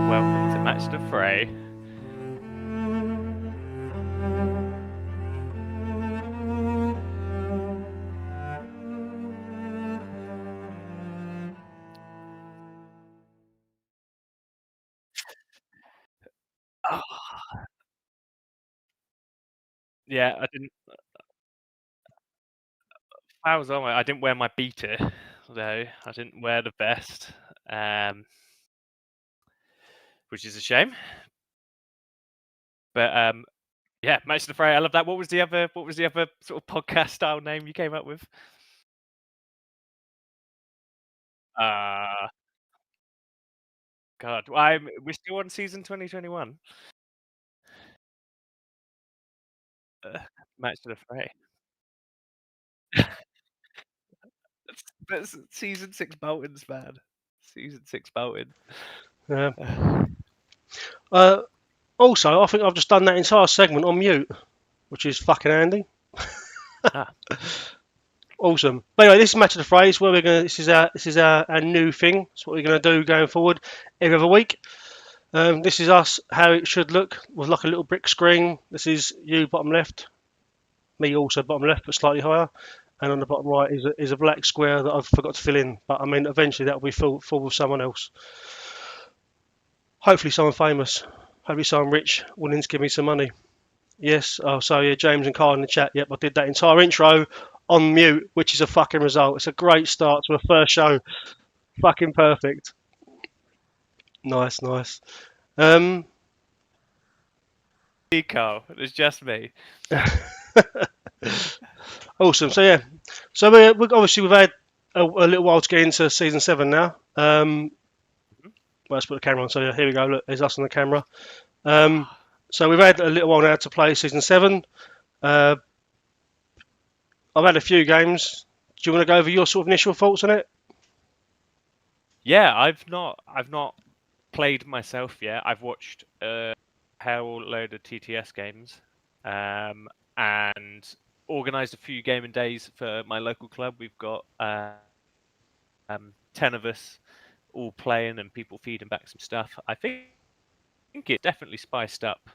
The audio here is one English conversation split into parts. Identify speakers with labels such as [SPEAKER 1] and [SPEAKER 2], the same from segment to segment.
[SPEAKER 1] Welcome to Match the Frey. Oh, yeah, I didn't. I was on. I didn't wear my beater, though. I didn't wear the vest, which is a shame. But yeah, Match the Frey. I love that. What was the other? What was the other sort of podcast style name you came up with? God, we're still on season 2021. Match the Frey. That's season 6 Boltons, man. Season 6 Bolton.
[SPEAKER 2] Yeah. Also, I think I've just done that entire segment on mute, which is fucking handy. Awesome. But anyway, this is Match of the Phrase. Where we're gonna. This is our new thing. It's what we're gonna do going forward every other week. This is us how it should look with like a little brick screen. This is you bottom left, me also bottom left but slightly higher, and on the bottom right is a black square that I've forgot to fill in. But I mean, eventually that will be full with someone else. Hopefully, someone famous. Hopefully, someone rich willing to give me some money. Yes. Oh, so yeah, James and Carl in the chat. Yep, I did that entire intro on mute, which is a fucking result. It's a great start to a first show. Fucking perfect. Nice.
[SPEAKER 1] Carl, it's just me.
[SPEAKER 2] Awesome. So yeah, so we're obviously we've had a little while to get into season 7 now. Let's put the camera on. So yeah, here we go. Look, there's us on the camera. So we've had a little while now to play season 7. I've had a few games. Do you want to go over your sort of initial thoughts on it?
[SPEAKER 1] Yeah, I've not played myself yet. I've watched a whole load of TTS games, and organised a few gaming days for my local club. We've got 10 of us all playing and people feeding back some stuff. I think it's definitely spiced up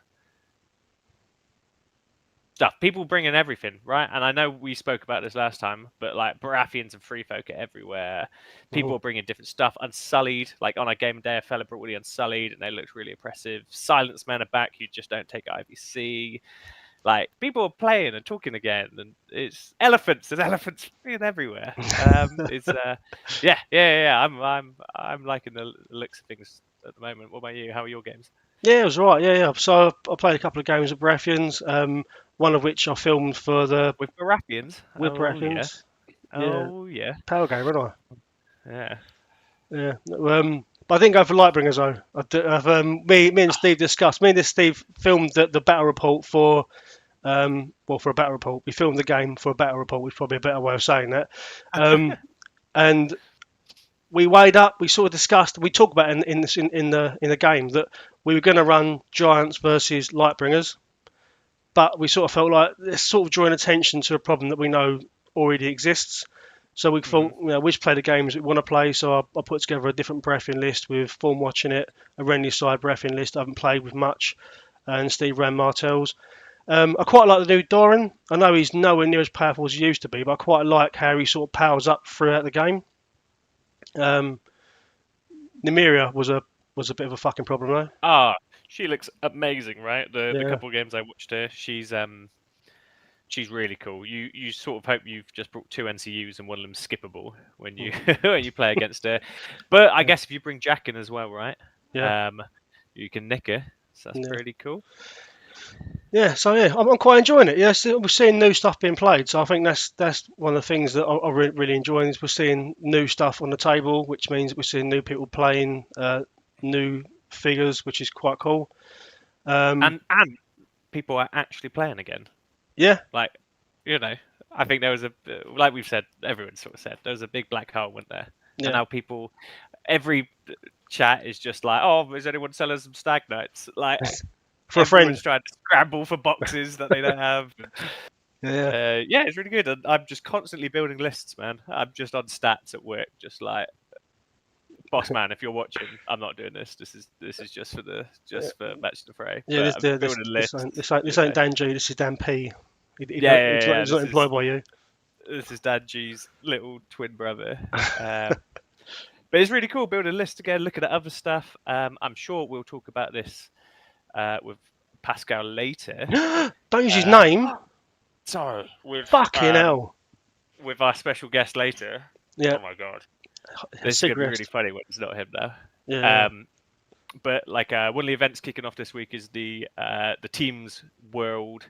[SPEAKER 1] stuff. People bringing everything, right? And I know we spoke about this last time, but like Baratheons and Free Folk are everywhere. People are bringing different stuff. Unsullied, like on a game day, a fella brought the Unsullied, and they looked really impressive. Silence Men are back. You just don't take IVC. Like people are playing and talking again, and it's elephants. There's elephants being everywhere. It's yeah. I'm liking the looks of things at the moment. What about you? How are your games?
[SPEAKER 2] Yeah, it was right. Yeah. So I played a couple of games of Baratheons. One of which I filmed for the
[SPEAKER 1] with Baratheons.
[SPEAKER 2] Baratheons.
[SPEAKER 1] Oh yeah.
[SPEAKER 2] Power game, wasn't
[SPEAKER 1] I?
[SPEAKER 2] Yeah. But I didn't go for Lightbringers though. Me and Steve discussed. Me and Steve filmed the battle report for for a battle report. We filmed the game for a battle report, which is probably a better way of saying that. And we weighed up. We sort of discussed. We talked about in the game that we were going to run Giants versus Lightbringers, but we sort of felt like it's sort of drawing attention to a problem that we know already exists. So we thought, which play the games we want to play. So I put together a different Baratheon list with Thorne watching it, a Renly side Baratheon list I haven't played with much, and Steve ran Martell's. I quite like the new Doran. I know he's nowhere near as powerful as he used to be, but I quite like how he sort of powers up throughout the game. Nymeria was a bit of a fucking problem though.
[SPEAKER 1] She looks amazing, right? The couple of games I watched her, she's really cool. You sort of hope you've just brought 2 NCUs and one of them skippable when you when you play against her. But I guess if you bring Jack in as well, right?
[SPEAKER 2] Yeah.
[SPEAKER 1] You can nick her. So that's pretty cool.
[SPEAKER 2] Yeah, so yeah, I'm quite enjoying it. Yeah, we're seeing new stuff being played, so I think that's one of the things that I'm really enjoying is we're seeing new stuff on the table, which means we're seeing new people playing new figures, which is quite cool.
[SPEAKER 1] And people are actually playing again.
[SPEAKER 2] Yeah,
[SPEAKER 1] like I think there was like we've said, everyone sort of said there was a big black hole, wasn't there? Yeah. And now people, every chat is just like, oh, is anyone selling some stag nights? Like.
[SPEAKER 2] For a friend,
[SPEAKER 1] trying to scramble for boxes that they don't have. Yeah, it's really good. And I'm just constantly building lists, man. I'm just on stats at work, just like boss man, if you're watching, I'm not doing this. This is just for Match the Frey.
[SPEAKER 2] Yeah,
[SPEAKER 1] But I'm building a
[SPEAKER 2] this
[SPEAKER 1] list.
[SPEAKER 2] ain't Dan-G. This is Dan-P.
[SPEAKER 1] Yeah.
[SPEAKER 2] He's not employed by you.
[SPEAKER 1] This is Dan-G's little twin brother. But it's really cool building a list again, looking at other stuff. I'm sure we'll talk about this with Pascal later.
[SPEAKER 2] Don't use his name.
[SPEAKER 1] Sorry,
[SPEAKER 2] Fucking hell.
[SPEAKER 1] with our special guest later.
[SPEAKER 2] Yeah.
[SPEAKER 1] Oh my god, this is gonna be really funny when it's not him now.
[SPEAKER 2] Yeah.
[SPEAKER 1] But like one of the events kicking off this week is the Teams World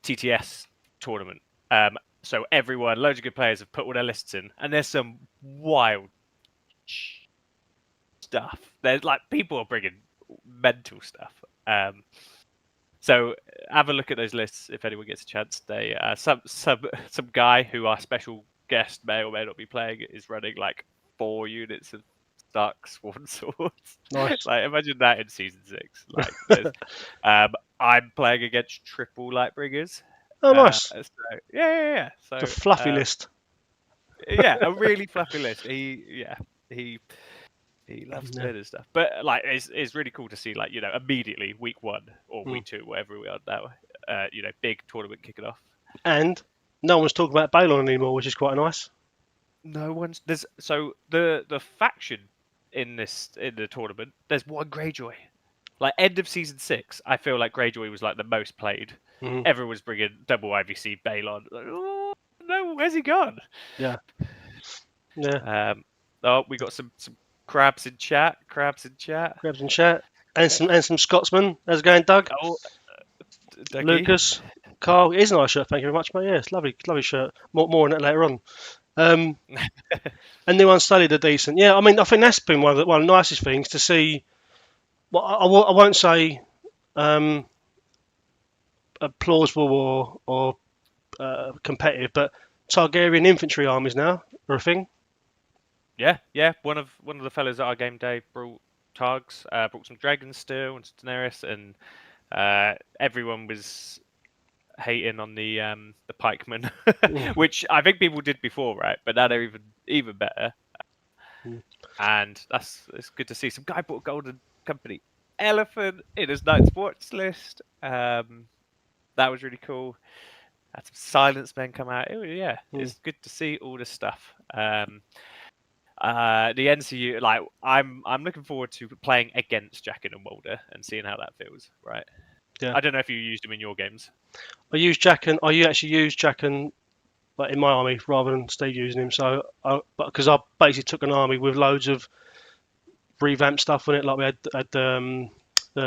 [SPEAKER 1] TTS tournament. So everyone, loads of good players have put all their lists in, and there's some wild stuff. There's like people are bringing mental stuff. So have a look at those lists if anyone gets a chance. They some guy who our special guest may or may not be playing is running like 4 units of Stark Sworn Swords.
[SPEAKER 2] Nice.
[SPEAKER 1] Like imagine that in season 6. Like I'm playing against triple Lightbringers.
[SPEAKER 2] Oh, nice.
[SPEAKER 1] So, yeah. So
[SPEAKER 2] It's a fluffy list.
[SPEAKER 1] Yeah, a really fluffy list. He loves doing this stuff. But like it's really cool to see, like, you know, immediately week 1 or week 2, whatever we are now, you know, big tournament kicking off. And
[SPEAKER 2] no one's talking about Balon anymore, which is quite nice.
[SPEAKER 1] No one's the faction in the tournament, there's one Greyjoy. Like end of season 6, I feel like Greyjoy was like the most played. Everyone was bringing double IVC Balon. Like, oh no, where's he gone?
[SPEAKER 2] Yeah.
[SPEAKER 1] Oh, we got some crabs in chat.
[SPEAKER 2] And some Scotsmen. How's it going, Doug?
[SPEAKER 1] Oh,
[SPEAKER 2] Lucas, Carl. It is a nice shirt. Thank you very much, mate. Yeah, it's lovely shirt. More on it later on. And New Unsullied are decent. Yeah, I mean, I think that's been one of the nicest things to see. Well, I won't say plausible or competitive, but Targaryen infantry armies now are a thing.
[SPEAKER 1] Yeah. One of the fellas at our game day brought Targs, brought some dragons still and Daenerys, and everyone was hating on the pikemen, which I think people did before, right? But now they're even better. And it's good to see. Some guy bought a Golden Company elephant in his night sports list. That was really cool. Had some silence men come out. It's good to see all this stuff. The NCU, like I'm looking forward to playing against Jaqen and Mulder and seeing how that feels. Right.
[SPEAKER 2] Yeah.
[SPEAKER 1] I don't know if you used him in your games.
[SPEAKER 2] I use Jaqen. I actually use Jaqen like in my army rather than Steve using him. So, because I basically took an army with loads of revamped stuff on it, like we had the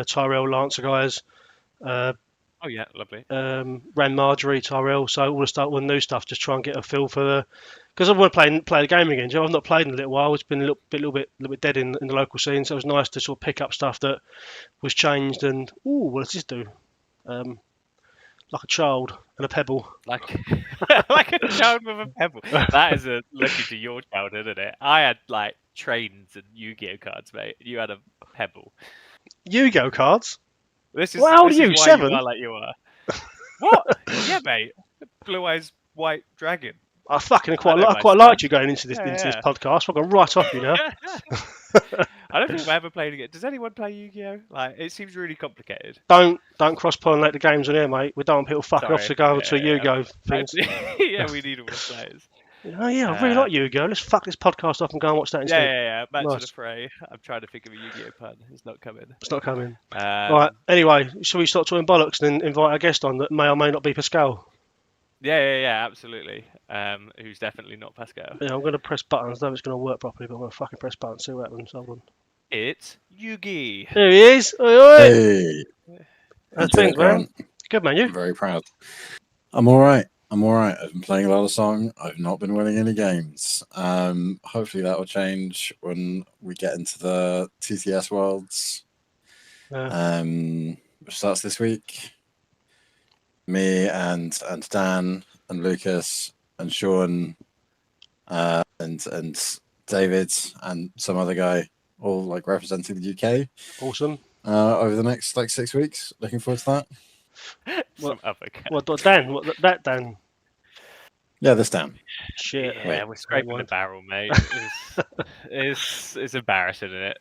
[SPEAKER 2] Tyrell Lancer guys.
[SPEAKER 1] Oh yeah, lovely.
[SPEAKER 2] Ran Marjorie, Tyrell, so all the new stuff. Just try and get a feel for because I want to play the game again. I've not played in a little while. It's been a little bit dead in the local scene, so it was nice to sort of pick up stuff that was changed. And what does this do? Like a child and a pebble.
[SPEAKER 1] Like a child with a pebble. That is a lucky to your childhood, isn't it? I had like trains and Yu-Gi-Oh cards, mate. You had a pebble.
[SPEAKER 2] Yu-Gi-Oh cards?
[SPEAKER 1] How old
[SPEAKER 2] are you? 7?
[SPEAKER 1] You are like you are. What? Yeah, mate. Blue eyes, white dragon.
[SPEAKER 2] I fucking quite liked you going into this podcast. I'm going right off you now.
[SPEAKER 1] I don't think we've ever played it. Does anyone play Yu-Gi-Oh? Like, it seems really complicated.
[SPEAKER 2] Don't cross-pollinate the games on here, mate. We don't want people fucking off to go over to Yu-Gi-Oh things.
[SPEAKER 1] Yeah, we need all the players.
[SPEAKER 2] Oh yeah, I really like Yu-Gi-Oh. Let's fuck this podcast off and go and watch that instead.
[SPEAKER 1] Yeah. Match of the Frey. I'm trying to think of a Yu-Gi-Oh pun. It's not coming.
[SPEAKER 2] Right. Anyway, shall we start talking bollocks and then invite our guest on that may or may not be Pascal?
[SPEAKER 1] Yeah, absolutely. Who's definitely not Pascal.
[SPEAKER 2] Yeah, I'm going to press buttons. I don't know if it's going to work properly, but I'm going to fucking press buttons. See what happens. Hold on.
[SPEAKER 1] It's Yugi.
[SPEAKER 2] There he is. Oi.
[SPEAKER 3] Hey.
[SPEAKER 2] How's things, man? Good, man. You?
[SPEAKER 3] I'm very proud. I'm all right. I've been playing a lot of Song. I've not been winning any games. Hopefully that will change when we get into the TTS Worlds, which starts this week. Me and Dan and Lucas and Sean and David and some other guy, all like representing the UK.
[SPEAKER 2] Awesome.
[SPEAKER 3] Over the next 6 weeks. Looking forward to that.
[SPEAKER 1] Some other guy.
[SPEAKER 2] Dan? Dan?
[SPEAKER 3] Yeah, this down.
[SPEAKER 2] Shit.
[SPEAKER 1] Yeah, we're scraping the barrel, mate. It's embarrassing, isn't it?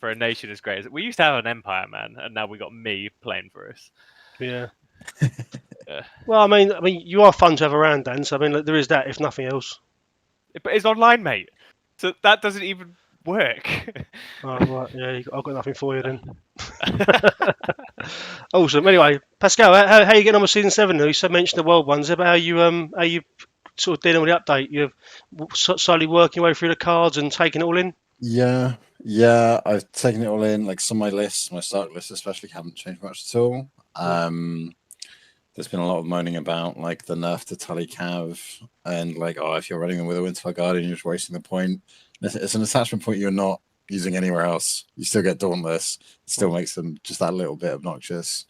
[SPEAKER 1] For a nation as great as we used to have an empire, man, and now we got me playing for us.
[SPEAKER 2] Yeah.
[SPEAKER 1] Yeah.
[SPEAKER 2] Well, I mean, you are fun to have around, Dan. So I mean, there is that, if nothing else.
[SPEAKER 1] But it's online, mate. So that doesn't even work.
[SPEAKER 2] Oh, right. Yeah, I've got nothing for you then. Awesome. Anyway, Pascal, how you getting on with season 7? You said mentioned the world ones. About how you sort of dealing with the update? You're slowly working your way through the cards and taking it all in.
[SPEAKER 3] Yeah, I've taken it all in. Like some of my lists, my start lists especially, haven't changed much at all. There's been a lot of moaning about like the nerf to Tully Cav and like, oh, if you're running them with a Winterfell Guardian, you're just wasting the point. It's an attachment point you're not using anywhere else. You still get Dauntless. It still makes them just that little bit obnoxious.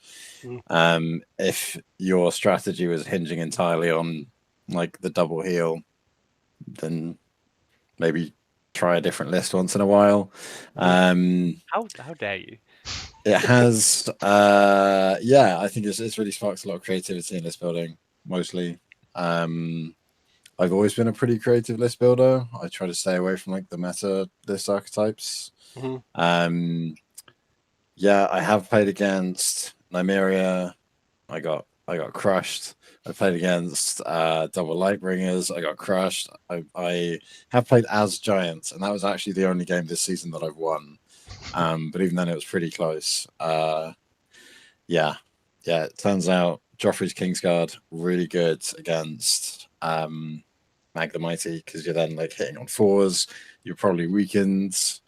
[SPEAKER 3] If your strategy was hinging entirely on like the double heal, then maybe try a different list once in a while.
[SPEAKER 1] How dare you?
[SPEAKER 3] It has, I think it's really sparked a lot of creativity in list building, mostly. I've always been a pretty creative list builder. I try to stay away from like the meta list archetypes. I have played against Nymeria. I got crushed. I played against double Lightbringers. I got crushed. I have played as Giants, and that was actually the only game this season that I've won. But even then, it was pretty close. It turns out Joffrey's Kingsguard really good against Mag the Mighty, because you're then like hitting on 4s. You're probably weakened,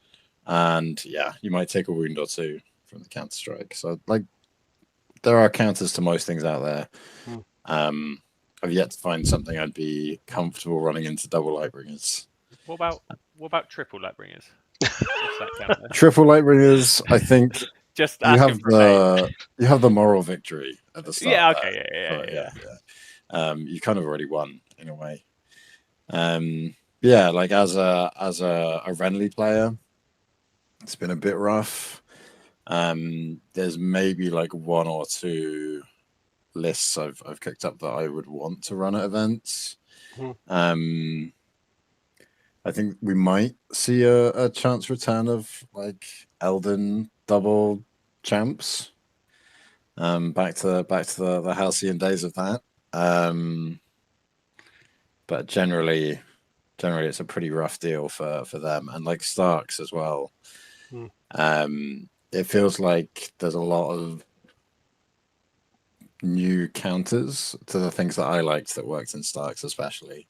[SPEAKER 3] and you might take a wound or two from the counter strike. So like, there are counters to most things out there. I've yet to find something I'd be comfortable running into double Lightbringers.
[SPEAKER 1] What about triple Lightbringers?
[SPEAKER 3] Triple Lightbringers, I think.
[SPEAKER 1] Just
[SPEAKER 3] you have the moral victory at the start.
[SPEAKER 1] Yeah, okay,
[SPEAKER 3] yeah. You kind of already won in a way. Like as a Renly player, it's been a bit rough. There's maybe like 1 or 2 lists I've cooked up that I would want to run at events. I think we might see a chance return of like Elden double champs. Back to the halcyon days of that. But generally it's a pretty rough deal for them, and like Starks as well. It feels like there's a lot of new counters to the things that I liked that worked in Starks especially.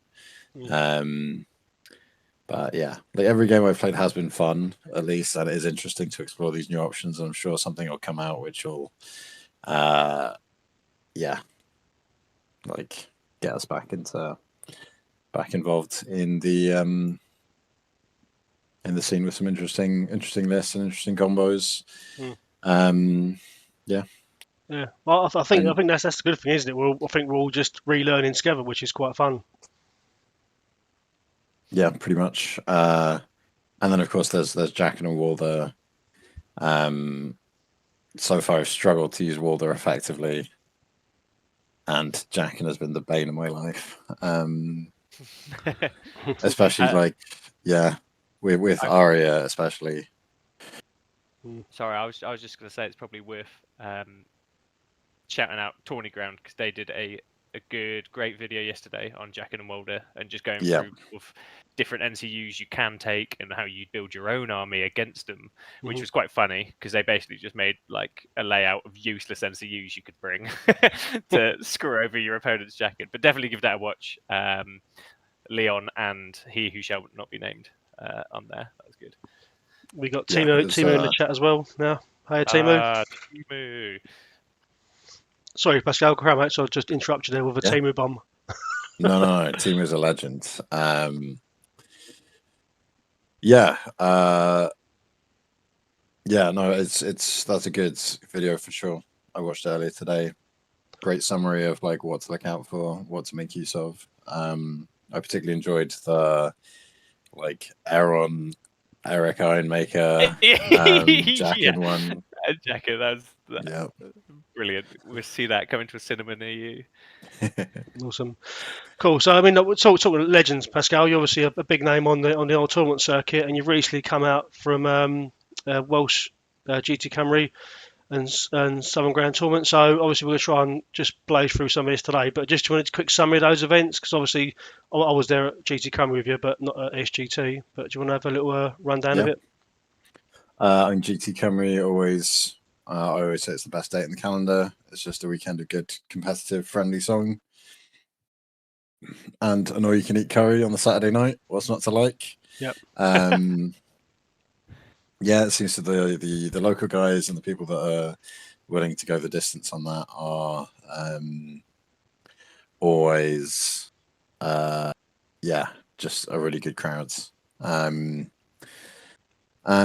[SPEAKER 3] But yeah, like every game I've played has been fun, at least, and it is interesting to explore these new options. And I'm sure something will come out which will, like get us back involved in the scene with some interesting lists and interesting combos.
[SPEAKER 2] Yeah. Well, I think that's the good thing, isn't it? I think we're all just relearning together, which is quite fun.
[SPEAKER 3] Yeah, pretty much. And then of course there's Jaqen and Walder. So far I've struggled to use Walder effectively, and Jaqen has been the bane of my life. Especially with Arya especially.
[SPEAKER 1] Sorry, I was just going to say it's probably worth shouting out Tawny Ground, because they did a great video yesterday on Jaqen and Walder, and just going through of different NCUs you can take and how you build your own army against them, which was quite funny, because they basically just made like a layout of useless NCUs you could bring to screw over your opponent's Jaqen. But definitely give that a watch. Leon and He Who Shall Not Be Named on there. That was good.
[SPEAKER 2] We got Timo in the chat as well now. Hi, Timo.
[SPEAKER 1] Timo.
[SPEAKER 2] Sorry, Pascal, mate. So I just interrupt you there with a Timo bomb.
[SPEAKER 3] No. Timo's a legend. That's a good video for sure. I watched earlier today. Great summary of like what to look out for, what to make use of. I particularly enjoyed the like Aaron, Eric Ironmaker, Jaqen one.
[SPEAKER 1] and jacket. That's
[SPEAKER 3] Yeah.
[SPEAKER 1] brilliant. We'll see that coming to a cinema near you.
[SPEAKER 2] Awesome. Cool. So I mean, talking of legends, Pascal, you're obviously a big name on the old tournament circuit, and you've recently come out from Welsh GT Camry and Southern Grand Tournament. So obviously we're going to try and just blaze through some of this today. But just wanted a quick summary of those events, because obviously I was there at GT Camry with you, but not at SGT. But do you want to have a little rundown of it?
[SPEAKER 3] On GT Camry, always I always say it's the best date in the calendar. It's just a weekend of good, competitive, friendly song, and an all-you-can-eat curry on the Saturday night. What's not to like?
[SPEAKER 2] Yep.
[SPEAKER 3] Yeah, it seems to the local guys and the people that are willing to go the distance on that are always, just a really good crowds. And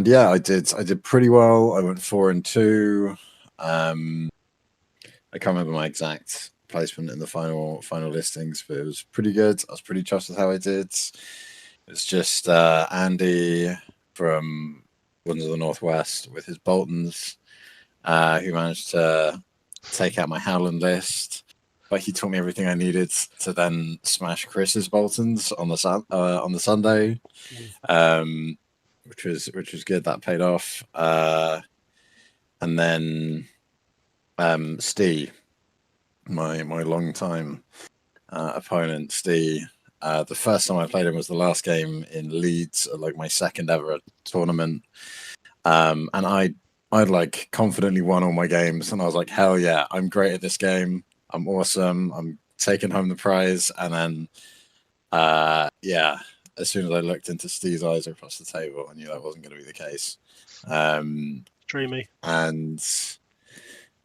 [SPEAKER 3] yeah, I did pretty well. I went 4-2. I can't remember my exact placement in the final listings, but it was pretty good. I was pretty chuffed with how I did. It's just Andy from Ones of the Northwest with his Boltons, who managed to take out my Howland list. But he taught me everything I needed to then smash Chris's Boltons on the Sunday, which was good. That paid off. And then Steve, my long time opponent, Steve. The first time I played him was the last game in Leeds, like my second ever tournament. And I'd like confidently won all my games, and I was like, hell yeah, I'm great at this game. I'm awesome. I'm taking home the prize. And then, as soon as I looked into Steve's eyes across the table, I knew that wasn't going to be the case.
[SPEAKER 2] Dreamy.
[SPEAKER 3] And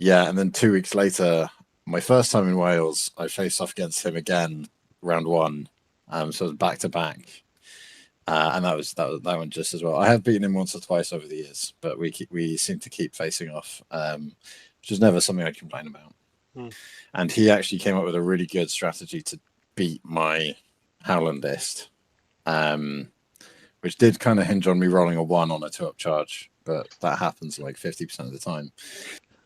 [SPEAKER 3] then 2 weeks later, my first time in Wales, I faced off against him again, round one. So it was back to back, and that went just as well. I have beaten him once or twice over the years, but we seem to keep facing off, which is never something I complain about. And he actually came up with a really good strategy to beat my Howland list, which did kind of hinge on me rolling a 1 on a 2-up charge, but that happens like 50% of the time.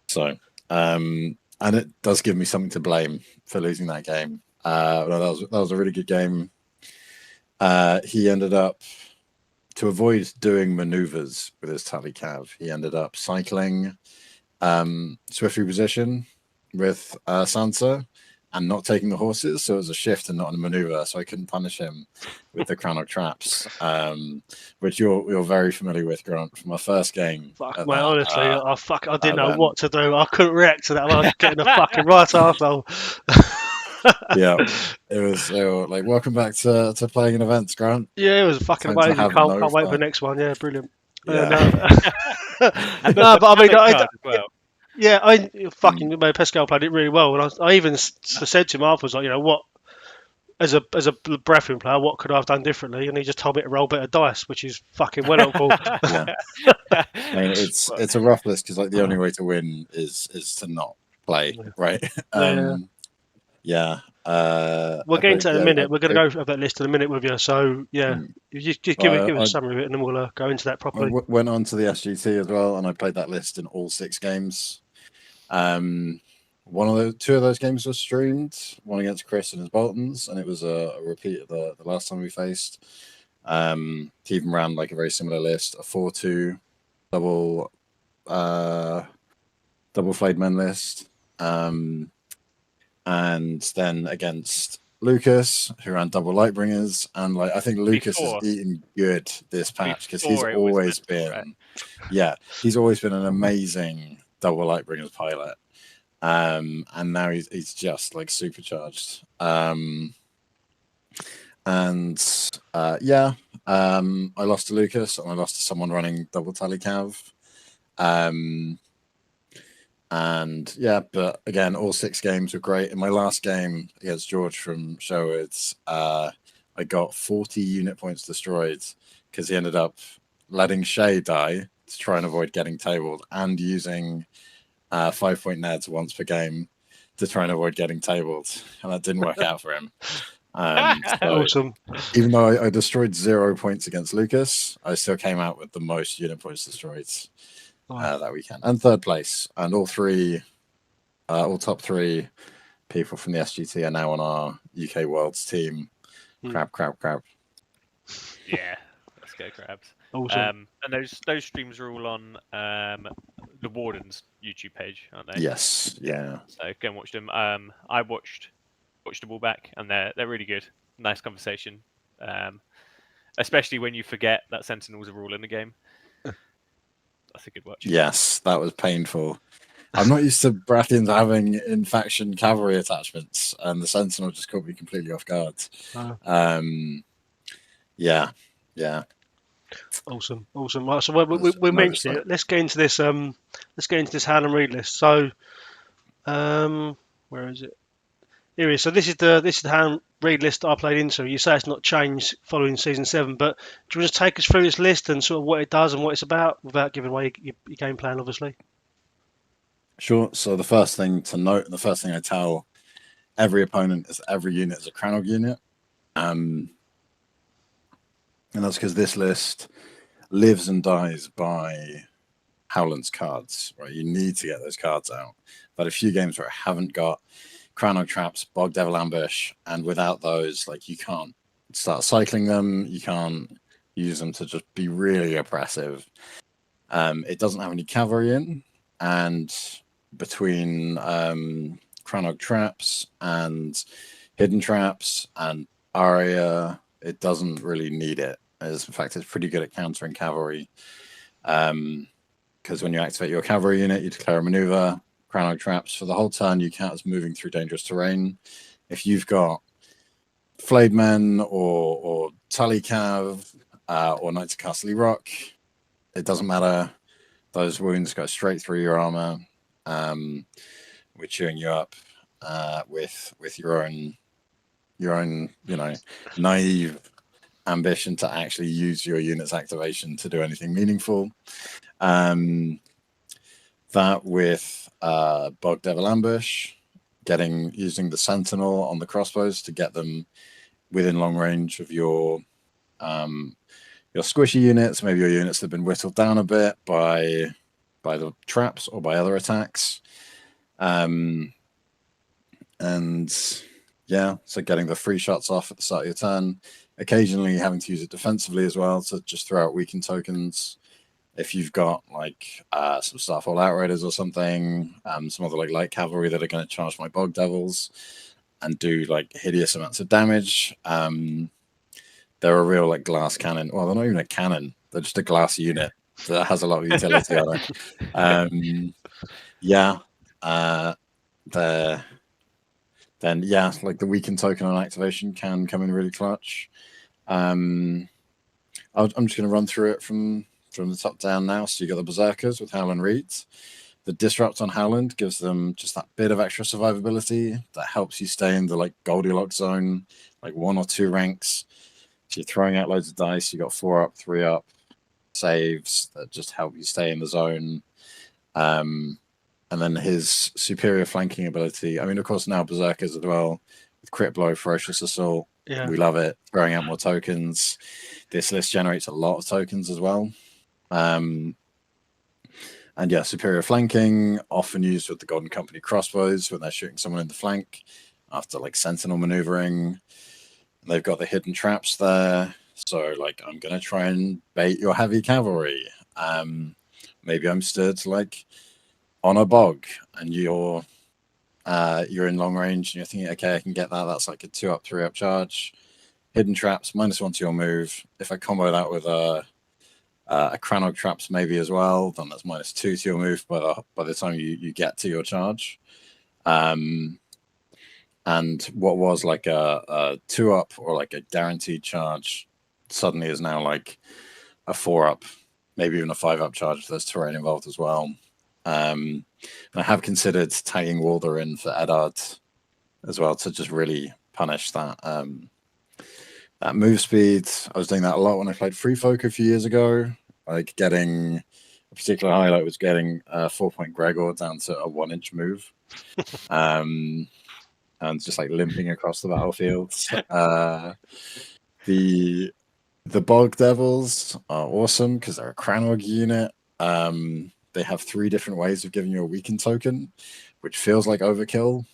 [SPEAKER 3] So, and it does give me something to blame for losing that game. That was a really good game. He ended up, to avoid doing maneuvers with his tally cav, he ended up cycling swift reposition with Sansa and not taking the horses, so it was a shift and not a maneuver, so I couldn't punish him with the Crannock traps, which you're very familiar with, Grant, from our first game.
[SPEAKER 2] Fuck, mate, honestly, I didn't know what to do. I couldn't react to that. I was getting the fucking right arsehole.
[SPEAKER 3] Yeah, it was like, welcome back to playing in events, Grant.
[SPEAKER 2] Yeah, it was fucking amazing. Can't wait for the next one. Yeah, brilliant.
[SPEAKER 3] Yeah.
[SPEAKER 2] No, but I mean, yeah, I fucking Pascal played it really well, and I even said to him afterwards, like, you know what, as a Brethren player, what could I have done differently? And he just told me to roll better dice, which is fucking well helpful.
[SPEAKER 3] Yeah. I mean, it's a rough list, because like the only way to win is to not play, right?
[SPEAKER 2] We'll get into that in a minute. We're going to go over that list in a minute with you. So yeah, you just give us a summary of it, and then we'll go into that properly.
[SPEAKER 3] I went on to the SGT as well, and I played that list in all 6 games. Two of those games were streamed. One against Chris and his Boltons, and it was a repeat of the last time we faced. He even ran like a very similar list, a 4-2 double flayed men list. And then against Lucas, who ran double Lightbringers, and like I think Lucas has eaten good this patch, because he's always been, he's always been an amazing double Lightbringers pilot, and now he's just like supercharged. I lost to Lucas, and I lost to someone running double tally cav. But again, all 6 games were great. In my last game against George from Sherwood's, I got 40 unit points destroyed, because he ended up letting Shay die to try and avoid getting tabled, and using 5-point neds once per game to try and avoid getting tabled, and that didn't work out for him.
[SPEAKER 2] Awesome.
[SPEAKER 3] Even though I destroyed 0 points against Lucas, I still came out with the most unit points destroyed. that weekend, and third place, and all top three people from the SGT are now on our UK Worlds team. Crab.
[SPEAKER 1] Yeah, let's go crabs.
[SPEAKER 2] Awesome.
[SPEAKER 1] And those streams are all on the Warden's YouTube page, aren't they?
[SPEAKER 3] Yes, yeah.
[SPEAKER 1] So go and watch them. I watched them all back, and they're really good. Nice conversation. Especially when you forget that Sentinels are all in the game. That's a good watch.
[SPEAKER 3] Yes, that was painful. I'm not used to Baratheons having in-faction cavalry attachments, and the Sentinel just caught me completely off guard. Yeah.
[SPEAKER 2] Awesome. Right, so we mentioned it. Let's get into this. Let's get into this Howland read list. So, where is it? Here it is. So this is the Howland read list that I played into. You say it's not changed following season 7, but do you want to take us through this list and sort of what it does and what it's about, without giving away your game plan, obviously?
[SPEAKER 3] Sure. So the first thing to note, and the first thing I tell every opponent, is every unit is a Cranog unit. And that's because this list lives and dies by Howland's cards, right? You need to get those cards out. But a few games where I haven't got Cranog Traps, Bog Devil Ambush, and without those, like, you can't start cycling them. You can't use them to just be really oppressive. It doesn't have any cavalry in, and between Cranog Traps and Hidden Traps and Aria, it doesn't really need it. In fact, it's pretty good at countering cavalry. Because when you activate your cavalry unit, you declare a maneuver. Cranog Traps for the whole turn, you count as moving through dangerous terrain. If you've got Flayed Men or Tully Cav or Knights of Castle Rock, it doesn't matter. Those wounds go straight through your armor. We're chewing you up with your own, naive ambition to actually use your unit's activation to do anything meaningful. That with Bog Devil Ambush, using the Sentinel on the crossbows to get them within long range of your squishy units, maybe your units that have been whittled down a bit by the traps or by other attacks. So getting the free shots off at the start of your turn, occasionally having to use it defensively as well to just throw out weakened tokens. If you've got some Starfall Outriders or something, some other light cavalry that are going to charge my Bog Devils and do hideous amounts of damage, they're a real glass cannon. Well, they're not even a cannon; they're just a glass unit that has a lot of utility on it. The weakened token on activation can come in really clutch. I'm just going to run through it from the top down now. So you got the Berserkers with Howland Reeds. The Disrupt on Howland gives them just that bit of extra survivability that helps you stay in the Goldilocks zone, 1 or 2 ranks. So you're throwing out loads of dice. You got 4 up, 3 up saves that just help you stay in the zone. And then his superior flanking ability. I mean, of course, now Berserkers as well with Crit Blow, Ferocious Assault. Yeah. We love it. Throwing out more tokens. This list generates a lot of tokens as well. Superior flanking, often used with the Golden Company crossbows when they're shooting someone in the flank after Sentinel maneuvering. They've got the Hidden Traps there. So I'm going to try and bait your heavy cavalry. Maybe I'm stood on a bog and you're in long range and you're thinking, okay, I can get that. That's a 2 up, 3 up charge. Hidden Traps, -1 to your move. If I combo that with a Cranog Traps maybe as well, then that's -2 to your move by the time you get to your charge. And what was a 2 up or a guaranteed charge suddenly is now a 4 up, maybe even a 5 up charge if there's terrain involved as well. I have considered tagging Walder in for Eddard as well to just really punish that move speed. I was doing that a lot when I played Free Folk a few years ago. Getting a particular highlight was getting 4-point Gregor down to a 1-inch move, and just limping across the battlefield. The Bog Devils are awesome because they're a Cranog unit. they have 3 different ways of giving you a weakened token, which feels like overkill.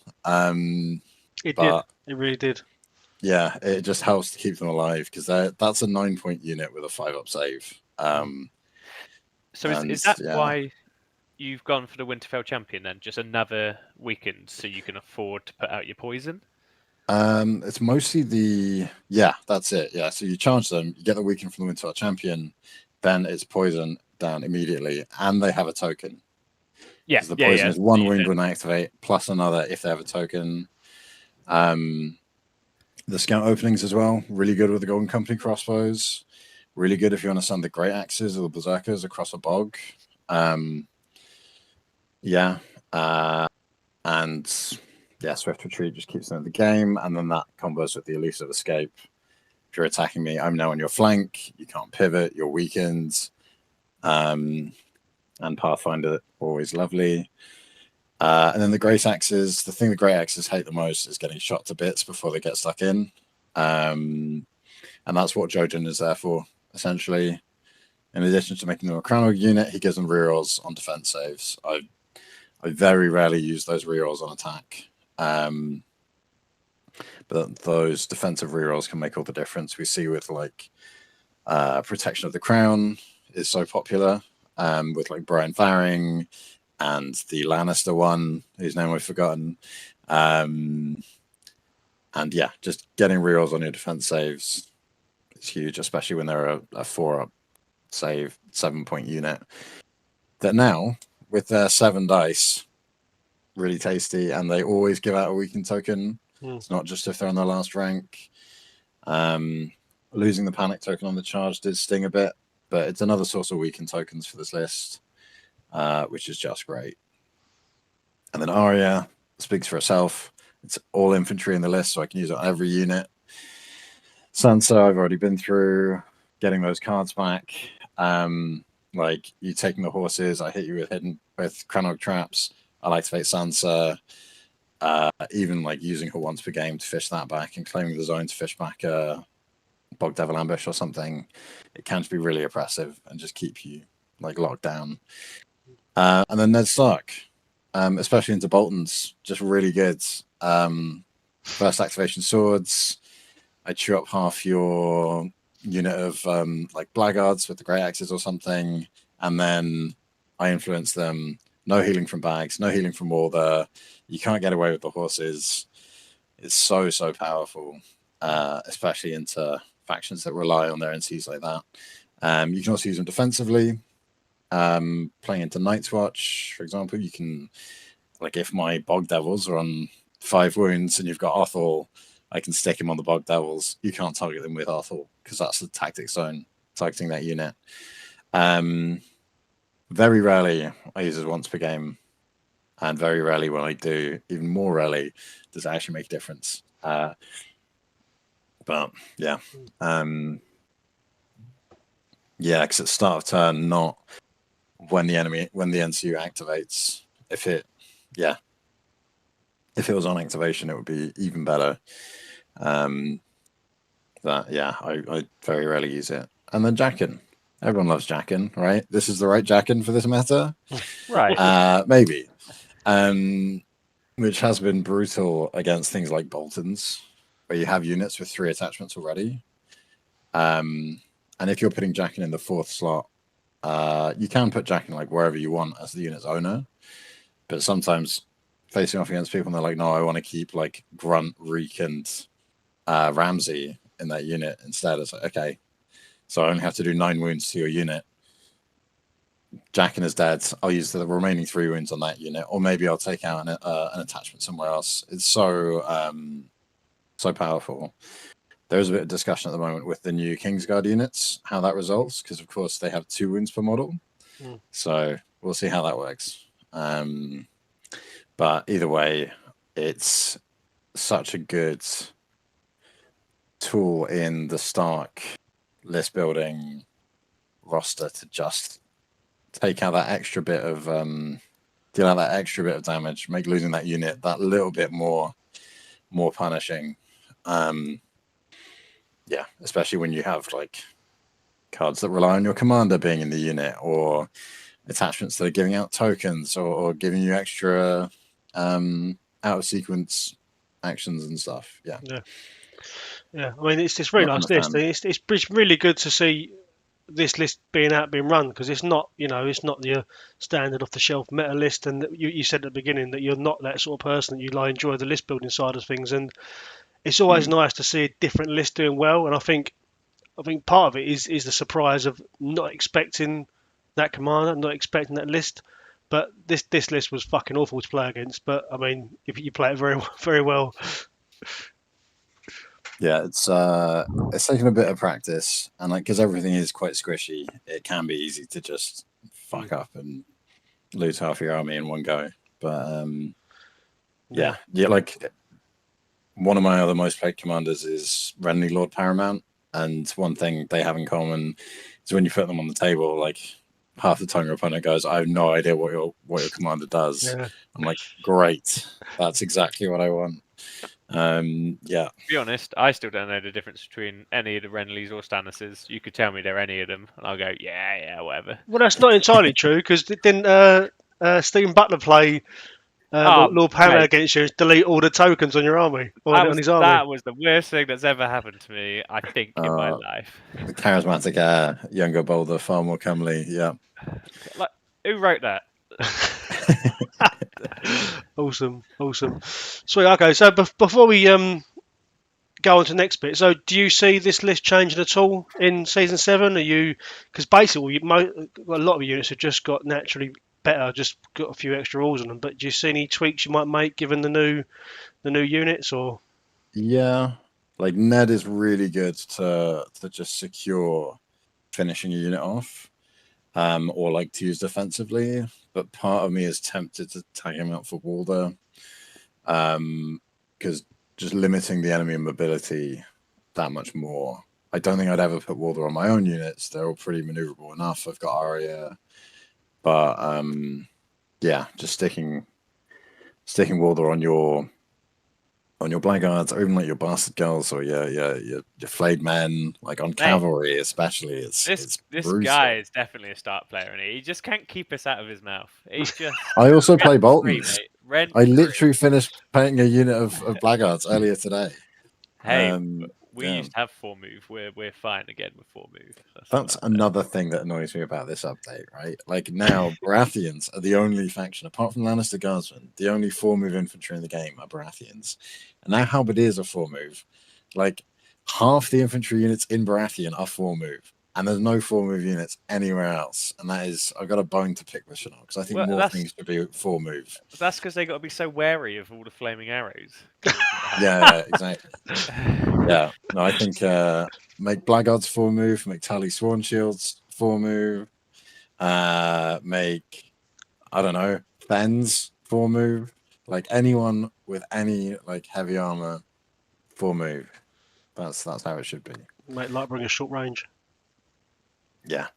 [SPEAKER 2] It
[SPEAKER 3] but
[SPEAKER 2] did. It really did.
[SPEAKER 3] Yeah, it just helps to keep them alive because that's a 9-point unit with a 5-up save.
[SPEAKER 1] So is that why you've gone for the Winterfell champion then? Just another weakened so you can afford to put out your poison?
[SPEAKER 3] It's mostly that's it. Yeah, so you charge them, you get the weaken from the Winterfell champion, then it's poison down immediately, and they have a token.
[SPEAKER 1] Yeah,
[SPEAKER 3] the poison is 1 wound when they activate, plus another if they have a token. The scout openings as well, really good with the Golden Company crossbows. Really good if you want to send the Great Axes or the Berserkers across a bog. And Swift Retreat just keeps them in the game, and then that combos with the Elusive Escape. If you're attacking me, I'm now on your flank. You can't pivot. You're weakened. And Pathfinder, always lovely. And then the Great Axes. The thing the Great Axes hate the most is getting shot to bits before they get stuck in. And that's what Jojen is there for, essentially. In addition to making them a Crown unit, he gives them rerolls on defense saves. I very rarely use those rerolls on attack. But those defensive rerolls can make all the difference. We see with Protection of the Crown is so popular, with Brian Faring and the Lannister one, whose name I've forgotten. And just getting rerolls on your defense saves is huge, especially when they're a 4-up save 7-point unit. That now, with their 7 dice, really tasty, and they always give out a weakened token. It's not just if they're on their last rank. Losing the panic token on the charge did sting a bit, but it's another source of weakened tokens for this list, which is just great. And then Arya speaks for herself. It's all infantry in the list, so I can use it on every unit. Sansa, I've already been through getting those cards back. You taking the horses, I hit you with Cranog traps. I'll activate Sansa. Even using her once per game to fish that back and claiming the zone to fish back a Bog Devil Ambush or something. It can be really oppressive and just keep you locked down. And then Ned Stark, especially into Boltons, just really good. First activation swords. I chew up half your unit of Blackguards with the Grey Axes or something, and then I influence them. No healing from bags, no healing from Walder. You can't get away with the horses. It's so powerful, especially into factions that rely on their NCs like that. You can also use them defensively. Playing into Night's Watch, for example, you can, if my Bog Devils are on 5 wounds and you've got Arthur, I can stick him on the Bog Devils. You can't target them with Arthur because that's the tactic zone targeting that unit. Very rarely I use it once per game, and very rarely when I do, even more rarely, does it actually make a difference. But yeah, because at start of turn, not when the NCU activates. If it was on activation, it would be even better. I very rarely use it. And then Jackin. Everyone loves Jackin, right? This is the right Jackin for this meta.
[SPEAKER 1] Right.
[SPEAKER 3] Maybe. Which has been brutal against things like Boltons, where you have units with 3 attachments already. And if you're putting Jackin in the 4th slot, you can put Jackin wherever you want as the unit's owner. But sometimes facing off against people and they're like, no, I want to keep Grunt, Reek, and Ramsey in that unit instead. It's okay. So I only have to do 9 wounds to your unit. Jackin is dead. I'll use the remaining 3 wounds on that unit, or maybe I'll take out an attachment somewhere else. It's so powerful. There's a bit of discussion at the moment with the new Kingsguard units, how that results, because of course they have 2 wounds per model. So we'll see how that works. But either way, it's such a good tool in the Stark list building roster to just take out that extra bit of deal out that extra bit of damage, make losing that unit that little bit more punishing. Especially when you have cards that rely on your commander being in the unit, or attachments that are giving out tokens or giving you extra out of sequence actions and stuff. Yeah.
[SPEAKER 2] I mean, it's this really nice list. It's really good to see this list being run, because it's not your standard off the shelf meta list. And you said at the beginning that you're not that sort of person, that you enjoy the list building side of things, and it's always nice to see a different list doing well. And I think part of it is the surprise of not expecting that commander, not expecting that list. But this list was fucking awful to play against. But I mean, if you play it very well.
[SPEAKER 3] Yeah, it's taken a bit of practice, and because everything is quite squishy, it can be easy to just fuck up and lose half your army in one go. But yeah, like one of my other most played commanders is Renly Lord Paramount, and one thing they have in common is when you put them on the table, like half the time your opponent goes, "I have no idea what your commander does."
[SPEAKER 2] Yeah.
[SPEAKER 3] I'm like, great, that's exactly what I want. To
[SPEAKER 1] be honest, I still don't know the difference between any of the Renleys or Stannises. You could tell me they're any of them, and I'll go, yeah, whatever.
[SPEAKER 2] Well, that's not entirely true, because didn't Stephen Butler play Lord Paramount against you, delete all the tokens on your army, on his army?
[SPEAKER 1] That was the worst thing that's ever happened to me, I think, in my life.
[SPEAKER 3] The charismatic younger, bolder, far more comely. Yeah.
[SPEAKER 1] Like, who wrote that?
[SPEAKER 2] Awesome. Sweet. Okay, so before we go on to the next bit, so do you see this list changing at all in season 7? Are you, because basically a lot of units have just got naturally better, just got a few extra rules on them, but do you see any tweaks you might make given the new units? Or
[SPEAKER 3] yeah, like Ned is really good to just secure finishing a unit off, or like to use defensively. But part of me is tempted to tag him out for Walder, because just limiting the enemy mobility that much more. I don't think I'd ever put Walder on my own units. They're all pretty maneuverable enough. I've got Arya, but yeah, just sticking Walder on your blackguards, or even like your bastard girls, or your flayed men, like on cavalry especially. It's
[SPEAKER 1] this guy is definitely a start player, and he just can't keep us out of his mouth. He just
[SPEAKER 3] I also play Boltons. I literally
[SPEAKER 1] free.
[SPEAKER 3] Finished painting a unit of blackguards earlier today.
[SPEAKER 1] Hey, we used to have 4 move. We're fine again with 4 move.
[SPEAKER 3] That's another thing that annoys me about this update, right? Like now, Baratheons are the only faction, apart from Lannister Guardsmen, the only 4 move infantry in the game are Baratheons. And now Halberdiers are 4 move. Like half the infantry units in Baratheon are 4 move, and there's no 4 move units anywhere else. And that is, I've got a bone to pick with Chanel, because I think more things should be 4 move.
[SPEAKER 1] That's because they got to be so wary of all the flaming arrows.
[SPEAKER 3] Yeah, exactly. Yeah, no, I think make Blackguards 4 move, make Tally Sworn Shields 4 move, make, I don't know, Fens 4 move, like anyone with any like heavy armor 4 move. That's how it should be.
[SPEAKER 2] Make Lightbringers short range.
[SPEAKER 3] Yeah.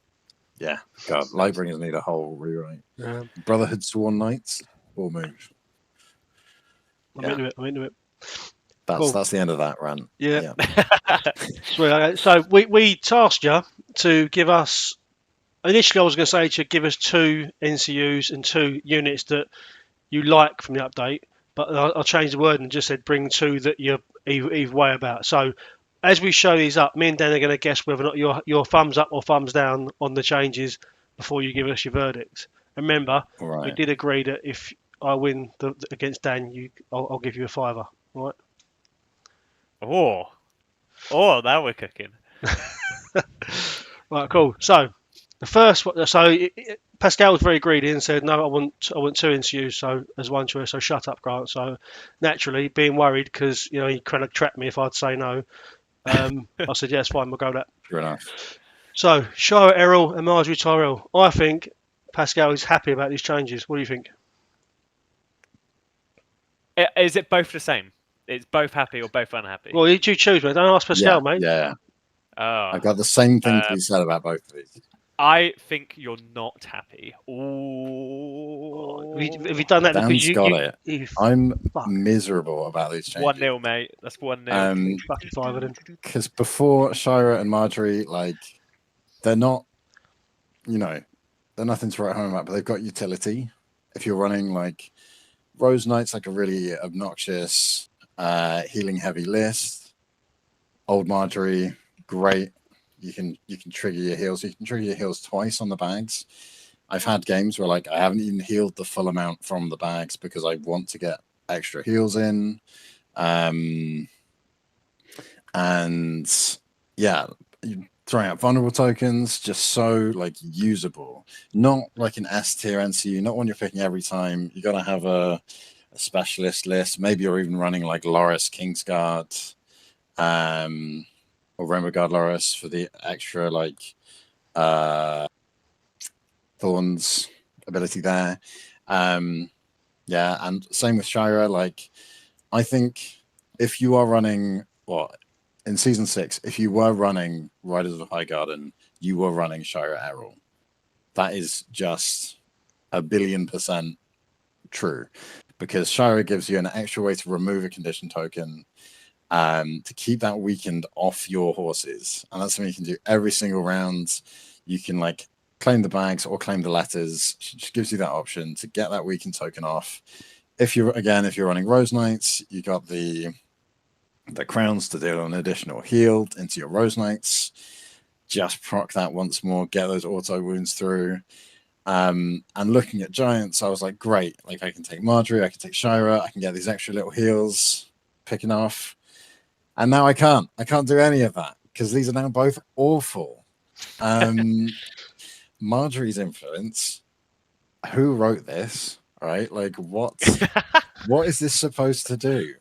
[SPEAKER 3] God, Lightbringers need a whole rewrite.
[SPEAKER 2] Yeah.
[SPEAKER 3] Brotherhood Sworn Knights 4 move.
[SPEAKER 2] I'm into it.
[SPEAKER 3] That's the end of that rant.
[SPEAKER 2] Yeah. So we tasked you to give us. Initially, I was going to say to give us 2 NCUs and 2 units that you like from the update, but I changed the word and just said bring 2 that you're either way about. So as we show these up, me and Dan are going to guess whether or not you're thumbs up or thumbs down on the changes before you give us your verdicts. Remember, we did agree that if I win against Dan, I'll give you a $5, right?
[SPEAKER 1] Oh, now we're cooking.
[SPEAKER 2] Right, cool. So the first one, Pascal was very greedy and said, "No, I want 2 NCUs, so as one choice. So shut up, Grant." So naturally, being worried because he kind of trapped me if I'd say no, I said, "Yes, fine, we'll go with that."
[SPEAKER 3] Fair enough.
[SPEAKER 2] So Shira Errol and Marjorie Tyrell. I think Pascal is happy about these changes. What do you think?
[SPEAKER 1] Is it both the same? It's both happy or both unhappy?
[SPEAKER 2] Well, you choose, mate. Don't ask Pascal, mate.
[SPEAKER 3] Yeah.
[SPEAKER 1] Oh,
[SPEAKER 3] I've got the same thing to be said about both of these.
[SPEAKER 1] I think you're not happy. Oh,
[SPEAKER 2] have you done that?
[SPEAKER 3] Dan's got it. I'm miserable about these changes.
[SPEAKER 1] 1-0, mate. That's 1-0.
[SPEAKER 2] Fucking 5 of them.
[SPEAKER 3] Because before Shira and Marjorie, like, they're not, they're nothing to write home about, but they've got utility. If you're running like Rose Knight's like a really obnoxious healing heavy list. Old Marjorie, great. You can trigger your heals. You can trigger your heals twice on the bags. I've had games where like I haven't even healed the full amount from the bags because I want to get extra heals in. And yeah, throwing out vulnerable tokens, just so like usable. Not like an S tier NCU, not one you're picking every time. You gotta have a specialist list. Maybe you're even running like Loris Kingsguard, or Rainbow Guard Loris for the extra like Thorne's ability there. Yeah, and same with Shira. Like, I think if you are running in season 6, if you were running Riders of Highgarden, you were running Shira Errol. That is just 1,000,000,000% true, because Shira gives you an extra way to remove a condition token, to keep that weakened off your horses, and that's something you can do every single round. You can like claim the bags or claim the letters. Just gives you that option to get that weakened token off. If you're running Rose Knights, you got the crowns to deal an additional heal into your Rose Knights. Just proc that once more, get those auto wounds through. And looking at Giants, I was like, great. Like, I can take Marjorie, I can take Shira, I can get these extra little heals picking off. And now I can't do any of that because these are now both awful. Marjorie's influence. Who wrote this? Right? Like, what is this supposed to do?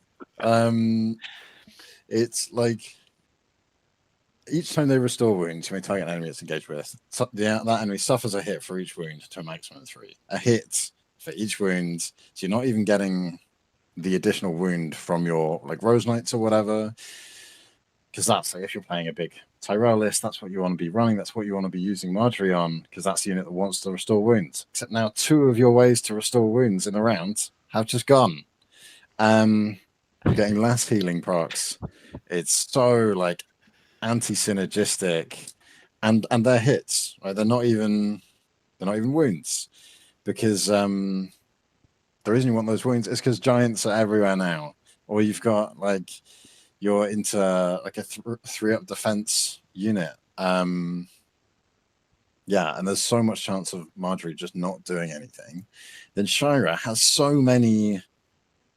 [SPEAKER 3] It's like each time they restore wounds, you may target an enemy it's engaged with. That enemy suffers a hit for each wound to a maximum of 3. A hit for each wound. So you're not even getting the additional wound from your like Rose Knights or whatever. Because that's like, if you're playing a big Tyrell list, that's what you want to be running. That's what you want to be using Marjorie on, because that's the unit that wants to restore wounds. Except now 2 of your ways to restore wounds in a round have just gone. You're getting less healing procs. It's so like anti-synergistic, and they're hits, right? They're not even wounds, because the reason you want those wounds is because Giants are everywhere now, or you've got like you're into like a 3-up defense unit. Yeah, and there's so much chance of Marjorie just not doing anything. Then Shira has so many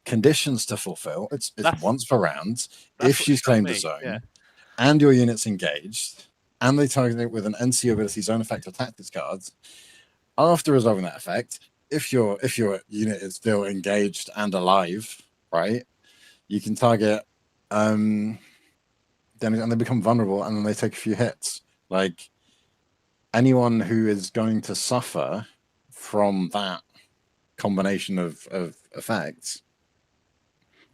[SPEAKER 3] conditions to fulfill. It's once per round. If she's claimed a zone, and your unit's engaged, and they target it with an NC ability zone effect or tactics cards, after resolving that effect, if your unit is still engaged and alive, right, you can target then and they become vulnerable, and then they take a few hits. Like, anyone who is going to suffer from that combination of effects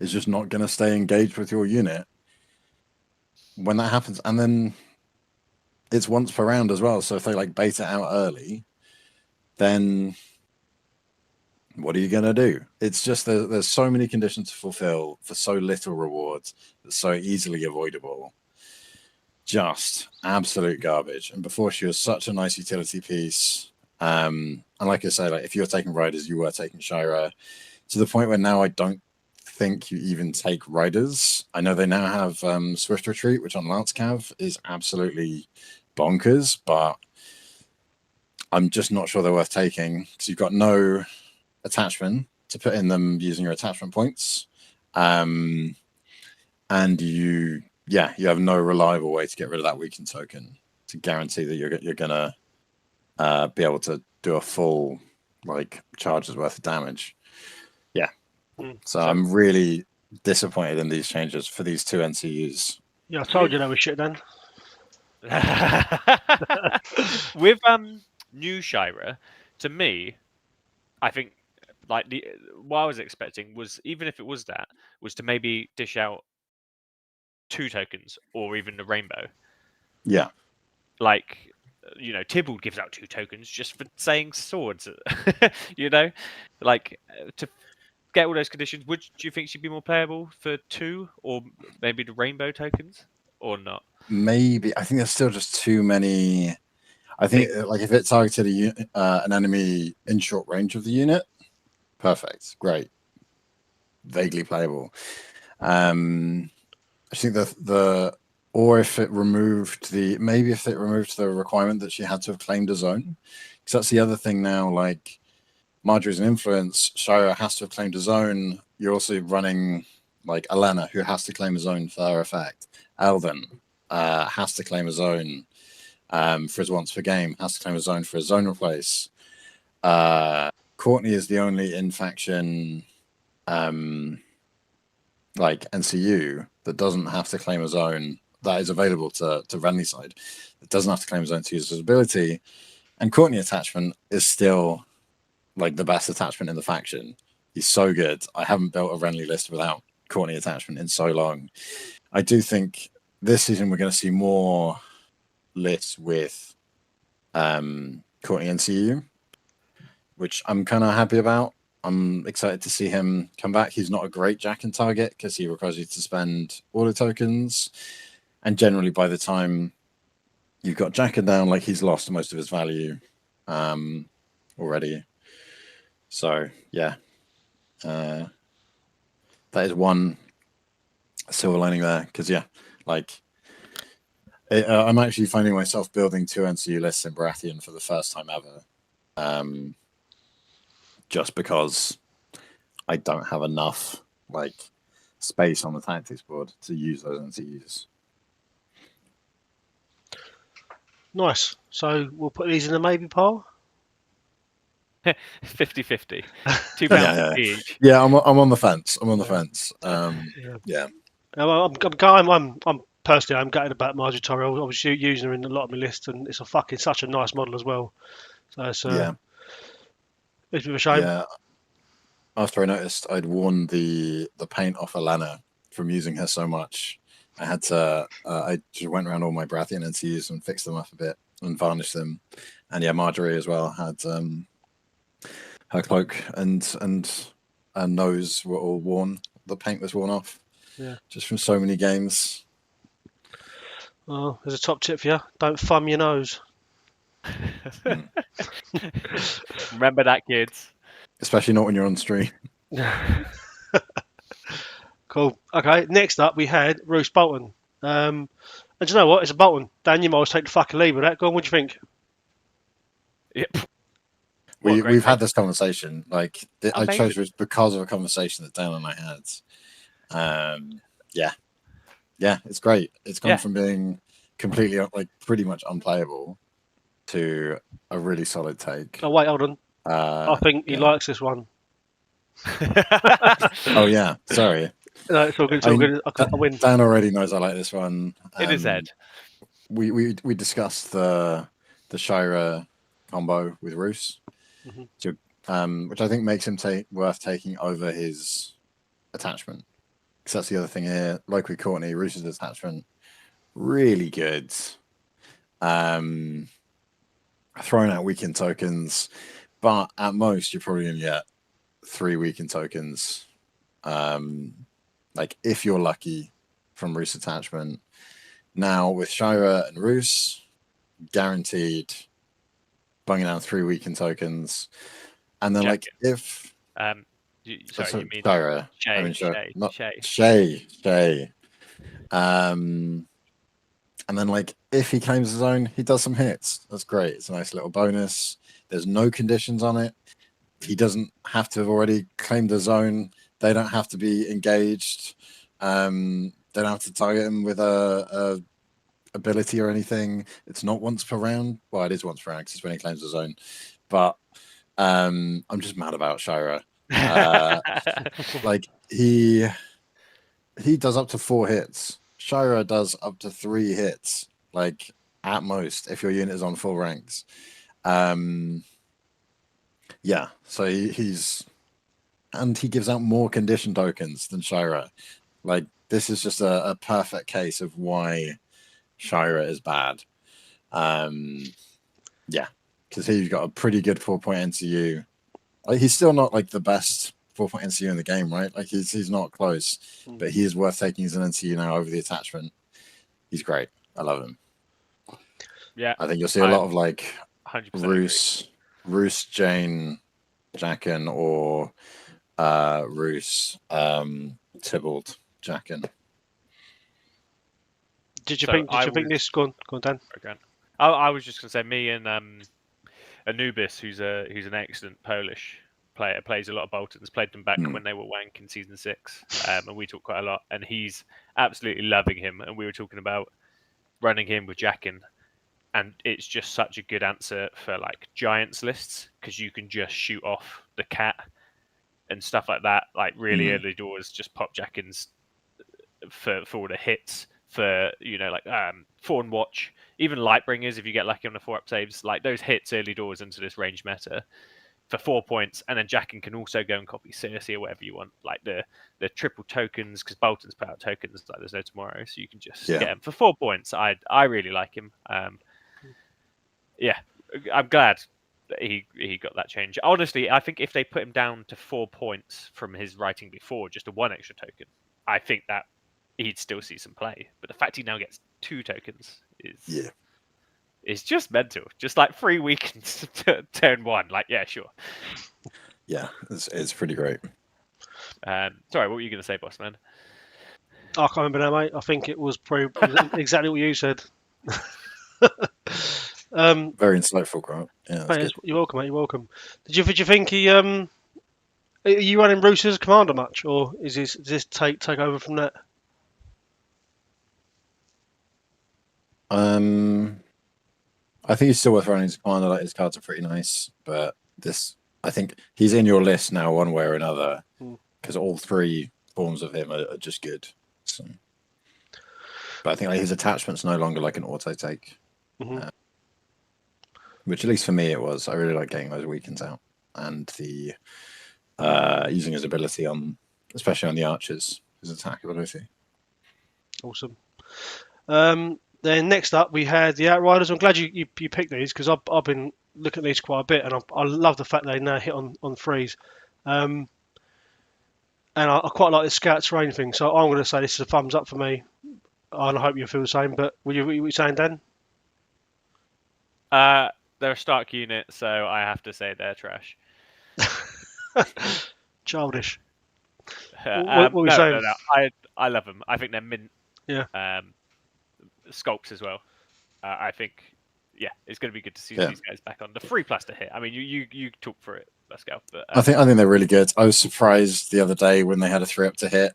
[SPEAKER 3] is just not going to stay engaged with your unit when that happens. And then it's once per round as well, so if they like bait it out early, then what are you going to do? It's just there's so many conditions to fulfill for so little rewards that's so easily avoidable. Just absolute garbage. And before, she was such a nice utility piece. And like I say, like if you're taking riders, you were taking Shira, to the point where now I don't think you even take riders. I know they now have Swift Retreat, which on Lance Cav is absolutely bonkers, but I'm just not sure they're worth taking, because you've got no attachment to put in them using your attachment points, and you have no reliable way to get rid of that weakened token to guarantee that you're gonna be able to do a full like charge's worth of damage. So I'm really disappointed in these changes for these 2 NCUs.
[SPEAKER 2] Yeah, I told you that was shit then.
[SPEAKER 1] With new Shira, to me, I think like what I was expecting was, even if it was that, was to maybe dish out 2 tokens or even the rainbow.
[SPEAKER 3] Yeah.
[SPEAKER 1] Like, Tybalt gives out 2 tokens just for saying swords. Like, to get all those conditions, do you think she'd be more playable for 2, or maybe the rainbow tokens, or not?
[SPEAKER 3] Maybe. I think there's still just too many. I think like if it targeted an enemy in short range of the unit, perfect, great, vaguely playable. I think or if it removed the requirement that she had to have claimed a zone, because that's the other thing now. Like Marjorie's an influence, Shira has to have claimed a zone. You're also running like Alana, who has to claim a zone for her effect. Eldon has to claim a zone for his once per game, has to claim a zone for his zone replace. Courtney is the only in-faction like NCU that doesn't have to claim a zone that is available to Renly side. It doesn't have to claim a zone to use his ability. And Courtney attachment is still like the best attachment in the faction. He's so good. I haven't built a Renly list without Courtney attachment in so long. I do think this season we're going to see more lists with Courtney NCU, which I'm kind of happy about. I'm excited to see him come back. He's not a great Jack and target because he requires you to spend order tokens. And generally, by the time you've got Jack and down, like he's lost most of his value already. So, yeah. That is one silver lining there. Because, yeah, like I'm actually finding myself building 2 NCU lists in Baratheon for the first time ever. Just because I don't have enough like space on the tactics board to use those NCUs.
[SPEAKER 2] Nice. So we'll put these in the maybe pile.
[SPEAKER 1] 50-50. £2 each.
[SPEAKER 3] Yeah, I'm on the fence. I'm fence. Yeah.
[SPEAKER 2] I'm personally I'm gutted about Marjorie Tyrell. I was using her in a lot of my lists, and it's such a nice model as well. So it's it's a bit of a shame.
[SPEAKER 3] Yeah. After I noticed I'd worn the paint off Alana from using her so much, I had to. I just went around all my Baratheon NCUs and fixed them up a bit and varnished them. And yeah, Marjorie as well had her cloak and nose were all worn. The paint was worn off.
[SPEAKER 2] Yeah.
[SPEAKER 3] Just from so many games.
[SPEAKER 2] Well, there's a top tip for you: don't thumb your nose.
[SPEAKER 1] Remember that, kids.
[SPEAKER 3] Especially not when you're on stream.
[SPEAKER 2] Cool. Okay, next up we had Roose Bolton. And do you know what? It's a Bolton. Dan, you might as well take the fucking lead with that. Go on, what do you think?
[SPEAKER 1] Yep.
[SPEAKER 3] We've had this conversation. Like I chose it because of a conversation that Dan and I had. Yeah, it's great. It's gone from being completely like pretty much unplayable to a really solid take.
[SPEAKER 2] Oh wait, hold on. I think he likes this one.
[SPEAKER 3] Oh yeah, sorry.
[SPEAKER 2] No, it's all good. It's all good. I win.
[SPEAKER 3] Dan already knows I like this one.
[SPEAKER 1] It is Ed.
[SPEAKER 3] We discussed the Shira combo with Roose, which I think makes him worth taking over his attachment. Because that's the other thing here. Like with Courtney, Roose's attachment really good. Throwing out weekend tokens, but at most you're probably gonna get 3 weekend tokens. Like if you're lucky from Roose attachment. Now with Shira and Roose, guaranteed bunging down 3 weekend tokens. And then like if
[SPEAKER 1] you mean
[SPEAKER 3] Shira.
[SPEAKER 1] Shay,
[SPEAKER 3] I mean
[SPEAKER 1] Shay.
[SPEAKER 3] Shay. And then like if he claims his own, he does some hits. That's great. It's a nice little bonus. There's no conditions on it. He doesn't have to have already claimed the zone. They don't have to be engaged. They don't have to target him with a ability or anything. It's not once per round. Well, it is once per round because it's when he claims the zone. But I'm just mad about Shira. Like he does up to 4 hits. Shira does up to 3 hits, like at most, if your unit is on full ranks. Yeah, so he gives out more condition tokens than Shira. Like this is just a perfect case of why Shira is bad. Yeah, because he's got a pretty good 4-point NCU. Like he's still not like the best 4-point NCU in the game, right? Like he's not close, but he is worth taking as an NCU now over the attachment. He's great. I love him.
[SPEAKER 1] Yeah,
[SPEAKER 3] I think you'll see a lot of like
[SPEAKER 1] 100%
[SPEAKER 3] Roos, Jane, Jackin, or Roos, Tybalt, Jackin.
[SPEAKER 2] Did you think this? Go on, Dan.
[SPEAKER 1] I was just gonna say, me and Anubis, who's an excellent Polish player, plays a lot of Boltons, played them back when they were wank in season 6, and we talk quite a lot, and he's absolutely loving him, and we were talking about running him with Jackin, and it's just such a good answer for like Giants lists, because you can just shoot off the cat and stuff like that, like really early doors, just pop Jackins for all the hits, for like Thorne watch, even Lightbringers, if you get lucky on the 4-up saves, like those hits early doors into this range meta for 4 points, and then Jackin can also go and copy Cersei or whatever you want, like the triple tokens, because Bolton's put out tokens like there's no tomorrow, so you can just get him for 4 points. I really like him. I'm glad that he got that change. Honestly, I think if they put him down to 4 points from his writing before, just a 1 extra token, I think that he'd still see some play. But the fact he now gets 2 tokens is just mental. Just like 3 weekends to turn 1. Like, yeah, sure.
[SPEAKER 3] Yeah, it's pretty great.
[SPEAKER 1] Sorry, what were you going to say, boss man?
[SPEAKER 2] I can't remember now, mate. I think it was probably exactly what you said.
[SPEAKER 3] Very insightful, Grant. Yeah,
[SPEAKER 2] mate, you're welcome, mate. You're welcome. Did you think he? Are you running Roos as a commander much, or does this take over from that?
[SPEAKER 3] I think he's still worth running as a commander. Like, his cards are pretty nice, but I think he's in your list now, one way or another, because all 3 forms of him are just good. So, but I think like his attachment's no longer like an auto take, which at least for me it was. I really like getting those weekends out, and the using his ability on, especially on the archers, his attack ability.
[SPEAKER 2] Awesome. Then next up we had the Outriders. I'm glad you picked these, because I've been looking at these quite a bit, and I love the fact they now hit on threes. And I quite like the scout terrain thing, so I'm going to say this is a thumbs up for me, and I hope you feel the same. But what you saying, Dan?
[SPEAKER 1] They're a Stark unit, so I have to say they're trash.
[SPEAKER 2] Childish. What were you saying?
[SPEAKER 1] No. I love them. I think they're mint.
[SPEAKER 2] Yeah.
[SPEAKER 1] Sculpts as well. I think, it's going to be good to see these guys back on the 3+ to hit. I mean, you talk for it, Pascal. But
[SPEAKER 3] I think they're really good. I was surprised the other day when they had a 3-up to hit.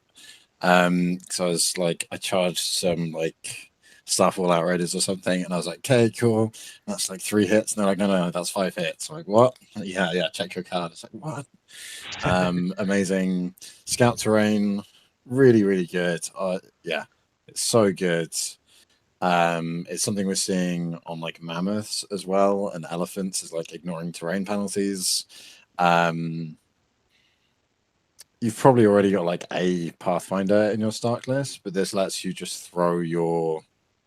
[SPEAKER 3] So I was like, I charged some like Starfall Outriders or something, and I was like, okay, cool. That's like 3 hits. And they're like, no, that's 5 hits. I'm like, what? Yeah, check your card. It's like, what? Amazing scout terrain, really, really good. It's so good. It's something we're seeing on like mammoths as well, and elephants is like ignoring terrain penalties. You've probably already got like a Pathfinder in your Stark list, but this lets you just throw your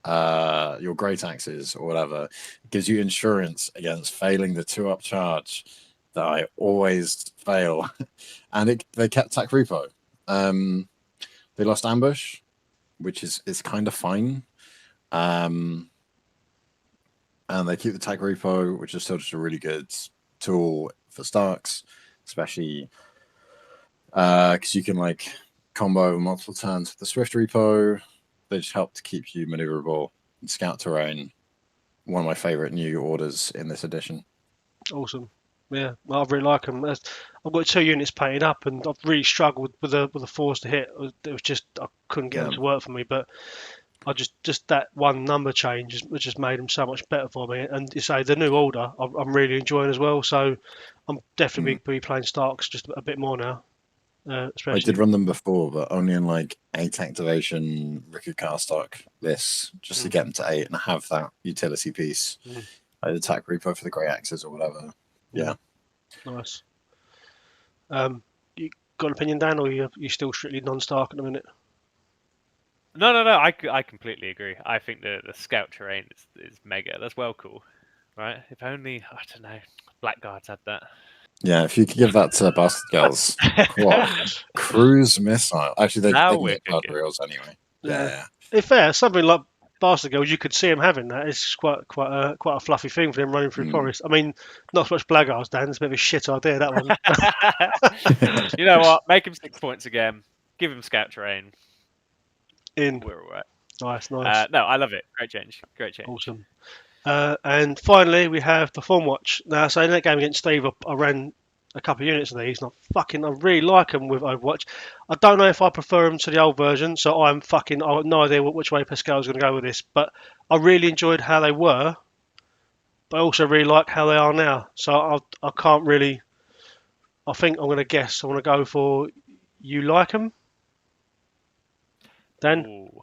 [SPEAKER 3] great axes or whatever. It gives you insurance against failing the 2-up charge that I always fail. And they kept Tac Repo. They lost Ambush, which is kind of fine. And they keep the Tac Repo, which is still just a really good tool for Starks, especially because you can like combo over multiple turns with the Swift Repo. They just help to keep you maneuverable. And Scout Terrain, one of my favorite new orders in this edition.
[SPEAKER 2] Awesome. Yeah, well, I really like them. I've got 2 units painted up, and I've really struggled with the 4s to hit. It was just I couldn't get them to work for me, but I just that one number change just made them so much better for me. And you say the new order, I'm really enjoying as well. So I'm definitely be playing Starks just a bit more now.
[SPEAKER 3] I did run them before, but only in like 8 activation Rickard Stark lists, just to get them to 8 and have that utility piece, like the Tac Repo for the Grey Axes or whatever. Yeah.
[SPEAKER 2] Nice. You got an opinion, Dan, or you still strictly non-Stark at the minute?
[SPEAKER 1] No. I completely agree. I think the scout terrain is mega. That's well cool, right? If only, I don't know, Blackguards had that.
[SPEAKER 3] Yeah, if you could give that to Bastard Girls. What? Cruise missile. Actually, they get blood reels anyway. Yeah.
[SPEAKER 2] In fair, something like Bastard Girls, you could see him having that. It's quite a fluffy thing for him running through forest. I mean, not so much blackguards, Dan. It's a bit of a shit idea, that one.
[SPEAKER 1] You know what? Make him 6 points again. Give him scout terrain. We're all right.
[SPEAKER 2] Nice.
[SPEAKER 1] No, I love it. Great change.
[SPEAKER 2] Awesome. And finally, we have Perform Watch. Now, so in that game against Steve, I ran a couple of units of these, and I really like them with Overwatch. I don't know if I prefer them to the old version, so I've got no idea which way Pascal's going to go with this, but I really enjoyed how they were, but I also really like how they are now. So I can't really. I think I'm going to guess. I want to go for you like them, Dan.
[SPEAKER 1] Ooh.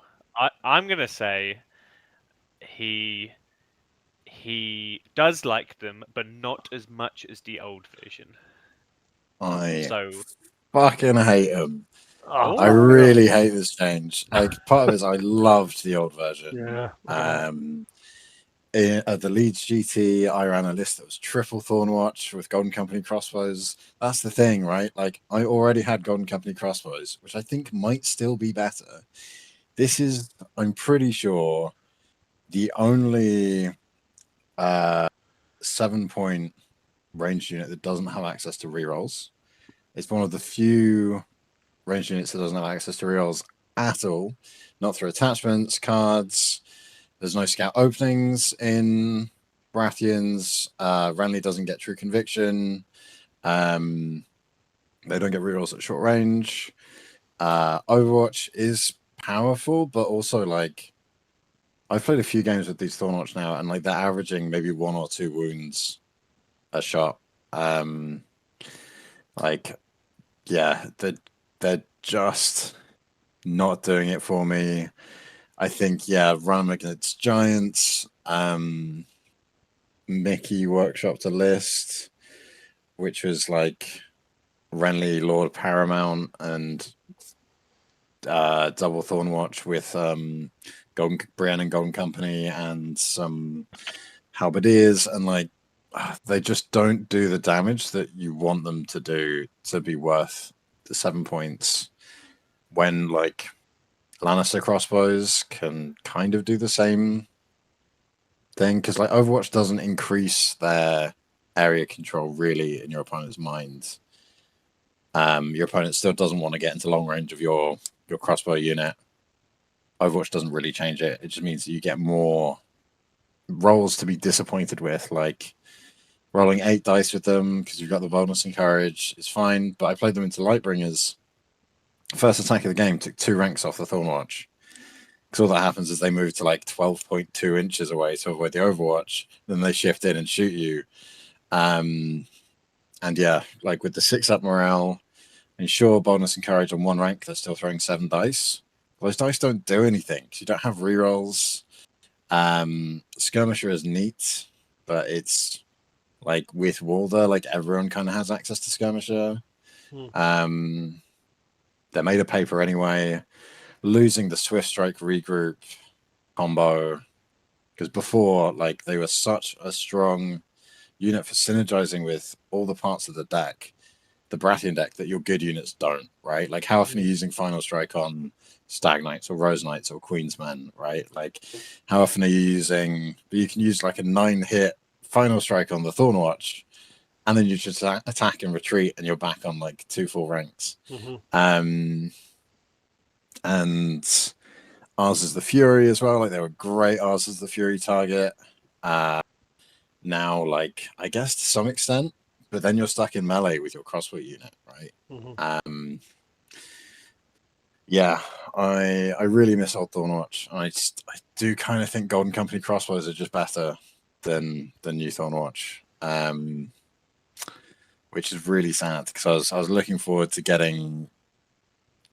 [SPEAKER 1] I'm going to say he does like them, but not as much as the old version.
[SPEAKER 3] I fucking hate them.
[SPEAKER 2] Oh,
[SPEAKER 3] I really hate this change. Like, part of it is I loved the old version.
[SPEAKER 2] Yeah.
[SPEAKER 3] At the Leeds GT, I ran a list that was triple Thorne Watch with Golden Company crossbows. That's the thing, right? Like, I already had Golden Company crossbows, which I think might still be better. This is, I'm pretty sure, the only 7-point ranged unit that doesn't have access to rerolls. It's one of the few ranged units that doesn't have access to rerolls at all, not through attachments, cards. There's no scout openings in Baratheons. Renly doesn't get true conviction. They don't get rerolls at short range. Overwatch is powerful, but also, like, I've played a few games with these Thornwatch now, and like they're averaging maybe 1 or 2 wounds a shot. They're just not doing it for me. I think, run them against giants. Mickey workshopped a list, which was like Renly, Lord Paramount, and double Thornwatch with Brienne and Golden Company and some halberdiers, and like they just don't do the damage that you want them to do to be worth the 7 points, when like Lannister crossbows can kind of do the same thing, because like Overwatch doesn't increase their area control really in your opponent's mind. Your opponent still doesn't want to get into long range of your crossbow unit. Overwatch doesn't really change it. It just means that you get more rolls to be disappointed with, like rolling 8 dice with them because you've got the bonus and courage is fine. But I played them into Lightbringers. First attack of the game took 2 ranks off the Thornwatch. Because all that happens is they move to like 12.2 inches away to avoid the Overwatch. Then they shift in and shoot you. And yeah, like with the 6-up morale, ensure bonus and courage on 1 rank, they're still throwing 7 dice. Those dice don't do anything because you don't have rerolls. Skirmisher is neat, but it's like with Walder, like everyone kind of has access to Skirmisher. They're made of paper anyway. Losing the Swift Strike regroup combo, because before, like, they were such a strong unit for synergizing with all the parts of the deck, the Baratheon deck, that your good units don't, right? Like, how often are you using Final Strike on Stag Knights or Rose Knights or Queensmen, right? Like, how often are you using... You can use, like, a 9-hit Final Strike on the Thornwatch, and then you just attack and retreat, and you're back on, like, 2 full ranks. And ours is the Fury as well. Like, they were great. Ours is the Fury target. Now, like, I guess to some extent, but then you're stuck in melee with your crossbow unit, right? Yeah, I really miss old Thornwatch. I do kind of think Golden Company crossbows are just better than new Thornwatch, which is really sad, because I was looking forward to getting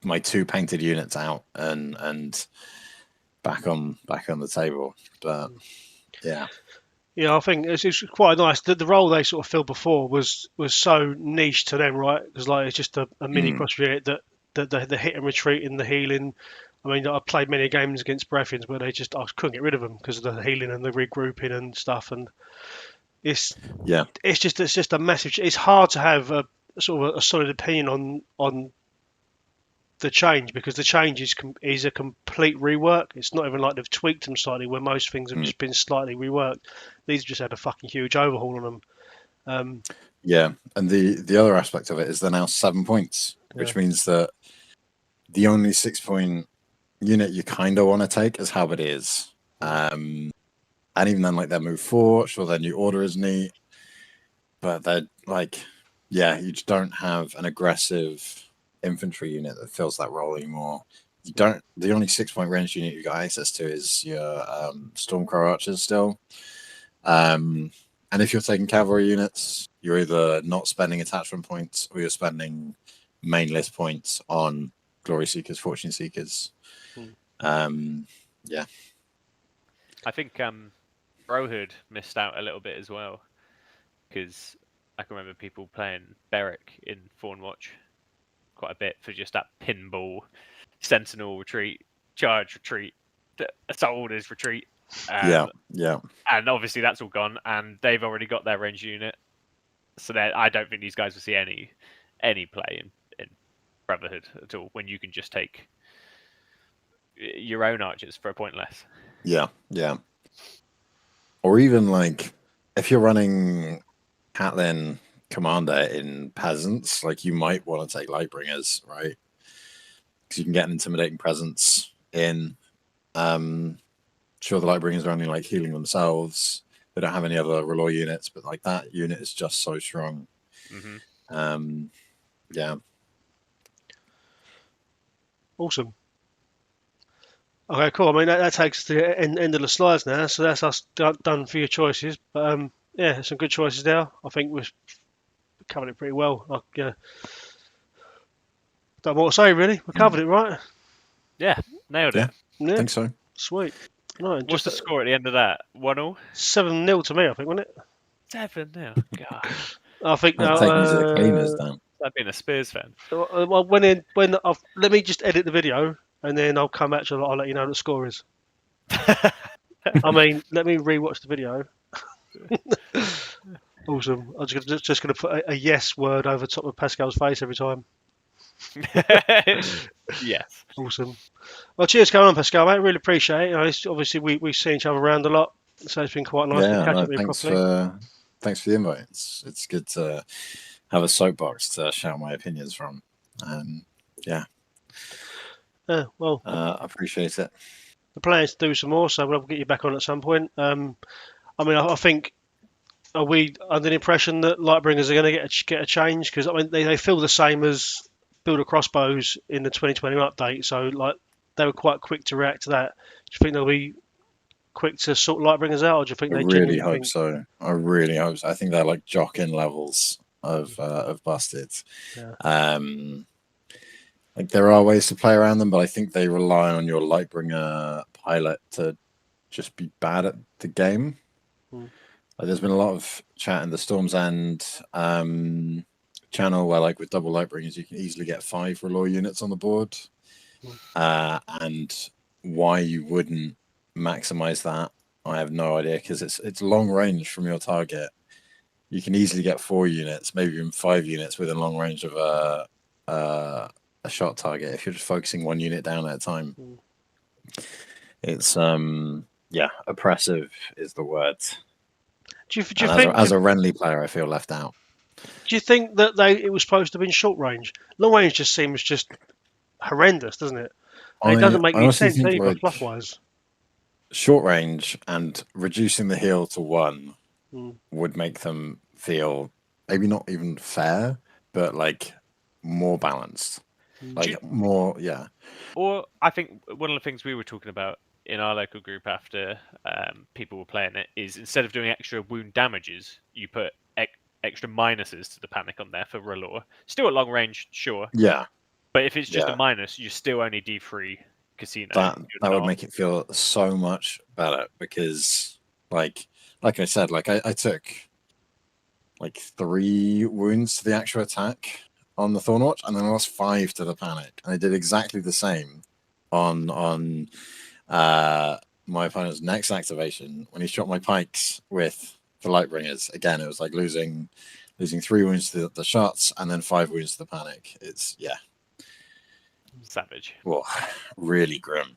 [SPEAKER 3] my 2 painted units out and back on the table. But yeah.
[SPEAKER 2] Yeah, I think it's quite nice. The role they sort of filled before was so niche to them, right? Because like it's just a mini cross unit that the hit and retreat and the healing. I mean, I played many games against Baratheons, but I couldn't get rid of them because of the healing and the regrouping and stuff. And it's just a massive. It's hard to have a sort of a solid opinion on the change, because the change is a complete rework. It's not even like they've tweaked them slightly, where most things have just been slightly reworked. These just had a fucking huge overhaul on them.
[SPEAKER 3] Yeah, and the other aspect of it is they're now 7 points, which means that the only 6-point unit you kind of want to take is how it is. And even then, like their move 4, sure, their new order is neat, but they're like, yeah, you just don't have an aggressive infantry unit that fills that role anymore. You don't. The only 6-point range unit you got access to is your Stormcrow archers still. And if you're taking cavalry units, you're either not spending attachment points or you're spending main list points on Glory Seekers, Fortune Seekers. Yeah.
[SPEAKER 1] I think Brohood missed out a little bit as well, because I can remember people playing Beric in Thorne Watch quite a bit for just that pinball, sentinel retreat, charge retreat, assault orders retreat.
[SPEAKER 3] Yeah.
[SPEAKER 1] And obviously that's all gone, and they've already got their range unit, so that I don't think these guys will see any play in Brotherhood at all, when you can just take your own archers for a point less.
[SPEAKER 3] Yeah. Or even like if you're running Catlin Commander in Peasants, like you might want to take Lightbringers, right? Because you can get an intimidating presence in. Sure, the Lightbringers are only like healing themselves. They don't have any other Relore units, but like that unit is just so strong. Yeah. Awesome.
[SPEAKER 2] Okay, cool. I mean, that takes us to the end of the slides now, so that's us done for your choices. But yeah, some good choices there. I think we've covered it pretty well. Don't know what to say, really. We covered it, right?
[SPEAKER 1] Yeah, nailed it.
[SPEAKER 3] Yeah, I think so.
[SPEAKER 2] Sweet. Right,
[SPEAKER 1] What's the score at the end of that? 1-1?
[SPEAKER 2] 7-0 to me, I think, wasn't it?
[SPEAKER 1] 7-0. God.
[SPEAKER 2] I think
[SPEAKER 3] I'll take me to the cleaners then.
[SPEAKER 1] I've been a Spurs fan.
[SPEAKER 2] Well, let me just edit the video and then I'll come back to I'll let you know what the score is. I mean, let me rewatch the video. Awesome. I'm just going to put a yes word over top of Pascal's face every time.
[SPEAKER 1] Yes.
[SPEAKER 2] Awesome. Well, cheers going on, Pascal, mate. Really appreciate it. Obviously, we've seen each other around a lot, so it's been quite nice to catch up with you properly.
[SPEAKER 3] Thanks for the invite. It's good to have a soapbox to shout my opinions from. Yeah,
[SPEAKER 2] well,
[SPEAKER 3] I appreciate it.
[SPEAKER 2] The plan is to do some more, so we'll get you back on at some point. I mean, I think, are we under the impression that Lightbringers are going to get a change? Because I mean, they feel the same as Builder Crossbows in the 2020 update, so like they were quite quick to react to that. Do you think they'll be quick to sort Lightbringers out, or do you think
[SPEAKER 3] I really hope so. I really hope so. I think they're like jock-in levels of busted.
[SPEAKER 2] Yeah.
[SPEAKER 3] Like there are ways to play around them, but I think they rely on your Lightbringer pilot to just be bad at the game. Like there's been a lot of chat in the Storm's End channel where, like, with double Lightbringers, you can easily get 5 Relore units on the board. And why you wouldn't maximize that, I have no idea, because it's long range from your target. You can easily get 4 units, maybe even 5 units within long range of a shot target if you're just focusing 1 unit down at a time. It's oppressive is the word.
[SPEAKER 2] Do you think,
[SPEAKER 3] as a Renly player, I feel left out.
[SPEAKER 2] Do you think that it was supposed to have been short range? Long range just seems just horrendous, doesn't it? And it doesn't make any sense either, fluff wise.
[SPEAKER 3] Short range and reducing the heal to 1 would make them feel maybe not even fair, but like more balanced. Like more, yeah.
[SPEAKER 1] Or I think one of the things we were talking about in our local group after people were playing it is, instead of doing extra wound damages, you put extra minuses to the panic on there for Relore. Still at long range, sure.
[SPEAKER 3] Yeah.
[SPEAKER 1] But if it's just a minus, you still only D3 Casino.
[SPEAKER 3] That would make it feel so much better, because like I said, like I took like 3 wounds to the actual attack on the Thorne Watch, and then I lost 5 to the panic. And I did exactly the same on my opponent's next activation when he shot my pikes with the Lightbringers. Again, it was like losing 3 wounds to the shots and then 5 wounds to the panic. It's
[SPEAKER 1] Savage.
[SPEAKER 3] Well, really grim.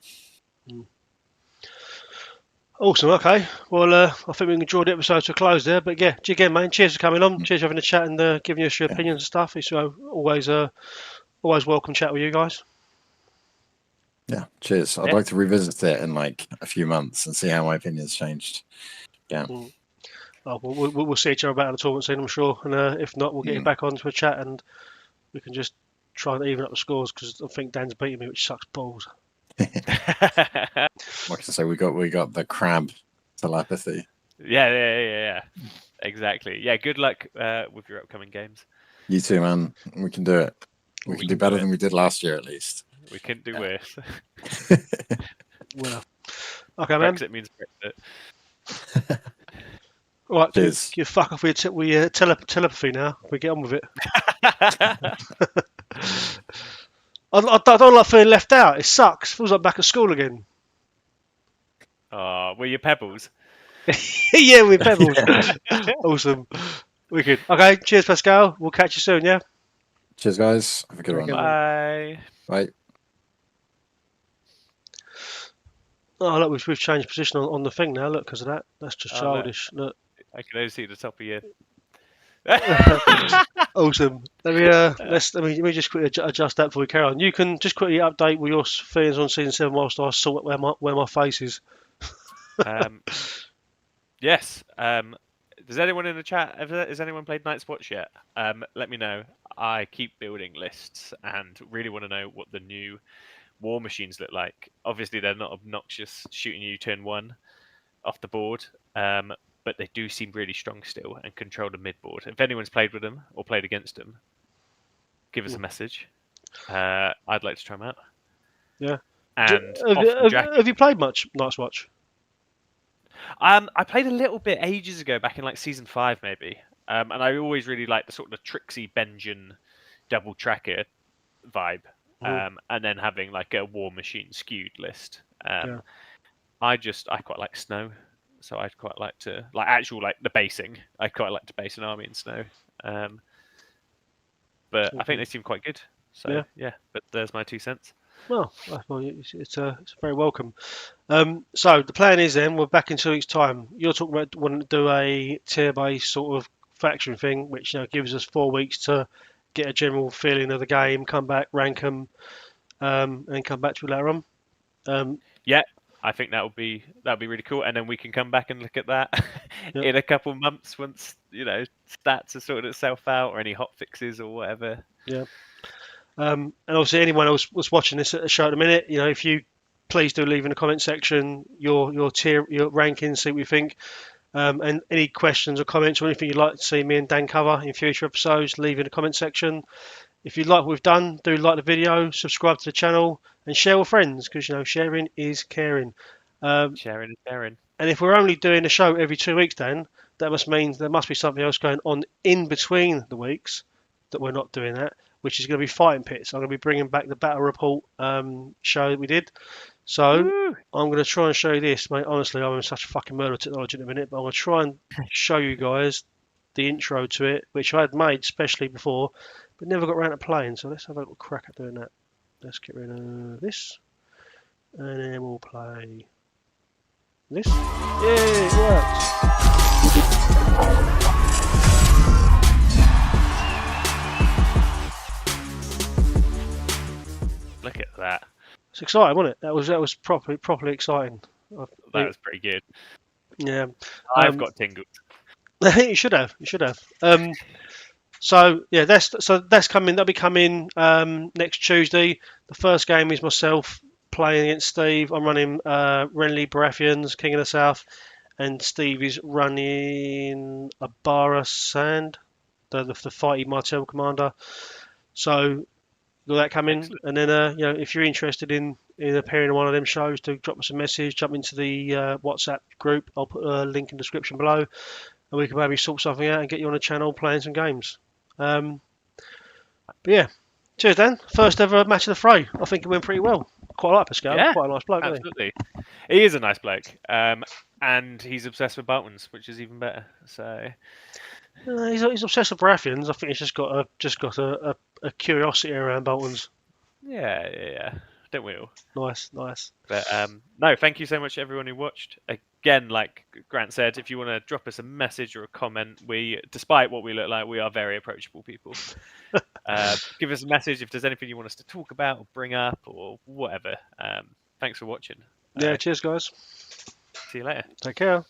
[SPEAKER 2] Awesome. Okay. Well, I think we can draw the episode to a close there. But yeah, again, man, cheers for coming on. Cheers for having a chat and giving us your opinions and stuff. It's always welcome chat with you guys.
[SPEAKER 3] Yeah, cheers. I'd like to revisit it in like a few months and see how my opinion's changed. Yeah.
[SPEAKER 2] Oh, we'll see each other about the tournament soon, I'm sure. And if not, we'll get you back onto a chat and we can just try and even up the scores because I think Dan's beating me, which sucks balls.
[SPEAKER 3] Like I say, we got the crab telepathy.
[SPEAKER 1] Yeah. Exactly. Yeah. Good luck with your upcoming games.
[SPEAKER 3] You too, man. We can do it. We can do better than we did last year, at least.
[SPEAKER 1] We couldn't do worse.
[SPEAKER 2] Well, okay, man.
[SPEAKER 1] Brexit means Brexit.
[SPEAKER 2] All right,
[SPEAKER 3] cheers.
[SPEAKER 2] You fuck off with telepathy now. We get on with it. I don't like feeling left out. It sucks. Feels like back at school again.
[SPEAKER 1] Oh, were you Pebbles?
[SPEAKER 2] Yeah, we're Pebbles. Awesome. Wicked. Okay, cheers, Pascal. We'll catch you soon, yeah?
[SPEAKER 3] Cheers, guys. Have a good one.
[SPEAKER 1] Bye.
[SPEAKER 3] Bye.
[SPEAKER 2] Oh, look, we've changed position on the thing now. Look, because of that. That's just childish. Look.
[SPEAKER 1] I can only see the top of your...
[SPEAKER 2] Awesome. Let me just quickly adjust that before we carry on. You can just quickly update with your feelings on season 7 whilst I sort where my face is.
[SPEAKER 1] Yes. Does anyone in the chat has anyone played Night's Watch yet? Let me know. I keep building lists and really want to know what the new war machines look like. Obviously, they're not obnoxious shooting you turn 1 off the board, but they do seem really strong still and control the mid board. If anyone's played with them or played against them, give us a message. I'd like to try them out.
[SPEAKER 2] Yeah.
[SPEAKER 1] And
[SPEAKER 2] have you played much Night's Watch?
[SPEAKER 1] I played a little bit ages ago, back in like season 5 maybe, and I always really liked the sort of Trixie Benjen double tracker vibe, and then having like a war machine skewed list. I quite like snow, so I'd quite like to the basing. I quite like to base an army in snow, but I think they seem quite good. So yeah, but there's my 2 cents.
[SPEAKER 2] Well, it's very welcome. So the plan is then we're back in 2 weeks' time. You're talking about wanting to do a tier-based sort of faction thing, which gives us 4 weeks to get a general feeling of the game, come back, rank them, and then come back to it later on.
[SPEAKER 1] Yeah, I think that'll be really cool, and then we can come back and look at that in a couple of months once stats are sorted itself out or any hot fixes or whatever.
[SPEAKER 2] Yeah. And obviously, anyone else was watching this show at the minute, if you please do leave in the comment section your tier, your rankings, see what you think, and any questions or comments or anything you'd like to see me and Dan cover in future episodes, leave in the comment section. If you like what we've done, do like the video, subscribe to the channel, and share with friends because sharing is caring.
[SPEAKER 1] Sharing is caring.
[SPEAKER 2] And if we're only doing a show every 2 weeks, Dan, that must mean there must be something else going on in between the weeks that we're not doing that, which is going to be Fighting Pits. I'm going to be bringing back the Battle Report show that we did. So I'm going to try and show you this, mate. Honestly, I'm in such a fucking murder of technology in a minute, but I'm going to try and show you guys the intro to it, which I had made specially before, but never got around to playing. So let's have a little crack at doing that. Let's get rid of this, and then we'll play this. Yay, it worked.
[SPEAKER 1] Look at that.
[SPEAKER 2] It's exciting, wasn't it? That was properly exciting.
[SPEAKER 1] That was pretty good.
[SPEAKER 2] Yeah.
[SPEAKER 1] I've got tingles.
[SPEAKER 2] You should have. So yeah, that's coming. That'll be coming next Tuesday. The first game is myself playing against Steve. I'm running Renly Baratheons, King of the South, and Steve is running Abara Sand, the fighty Martell commander. So got that coming. Excellent. And then if you're interested in appearing in one of them shows, do drop us a message, jump into the WhatsApp group. I'll put a link in the description below, and we can maybe sort something out and get you on the channel playing some games. But yeah, cheers, Dan. First ever match of the Frey. I think it went pretty well. Quite like Pascal.
[SPEAKER 1] Yeah,
[SPEAKER 2] quite a nice bloke.
[SPEAKER 1] Absolutely, he is a nice bloke, and he's obsessed with Boltons, which is even better. So
[SPEAKER 2] he's obsessed with Baratheons. I think he's just got a curiosity around Boltons.
[SPEAKER 1] Yeah. Don't we all?
[SPEAKER 2] Nice.
[SPEAKER 1] But no, thank you so much to everyone who watched. Again, like Grant said, if you want to drop us a message or a comment, despite what we look like, we are very approachable people. Give us a message if there's anything you want us to talk about or bring up or whatever. Thanks for watching.
[SPEAKER 2] Yeah, cheers, guys.
[SPEAKER 1] See you later.
[SPEAKER 2] Take care.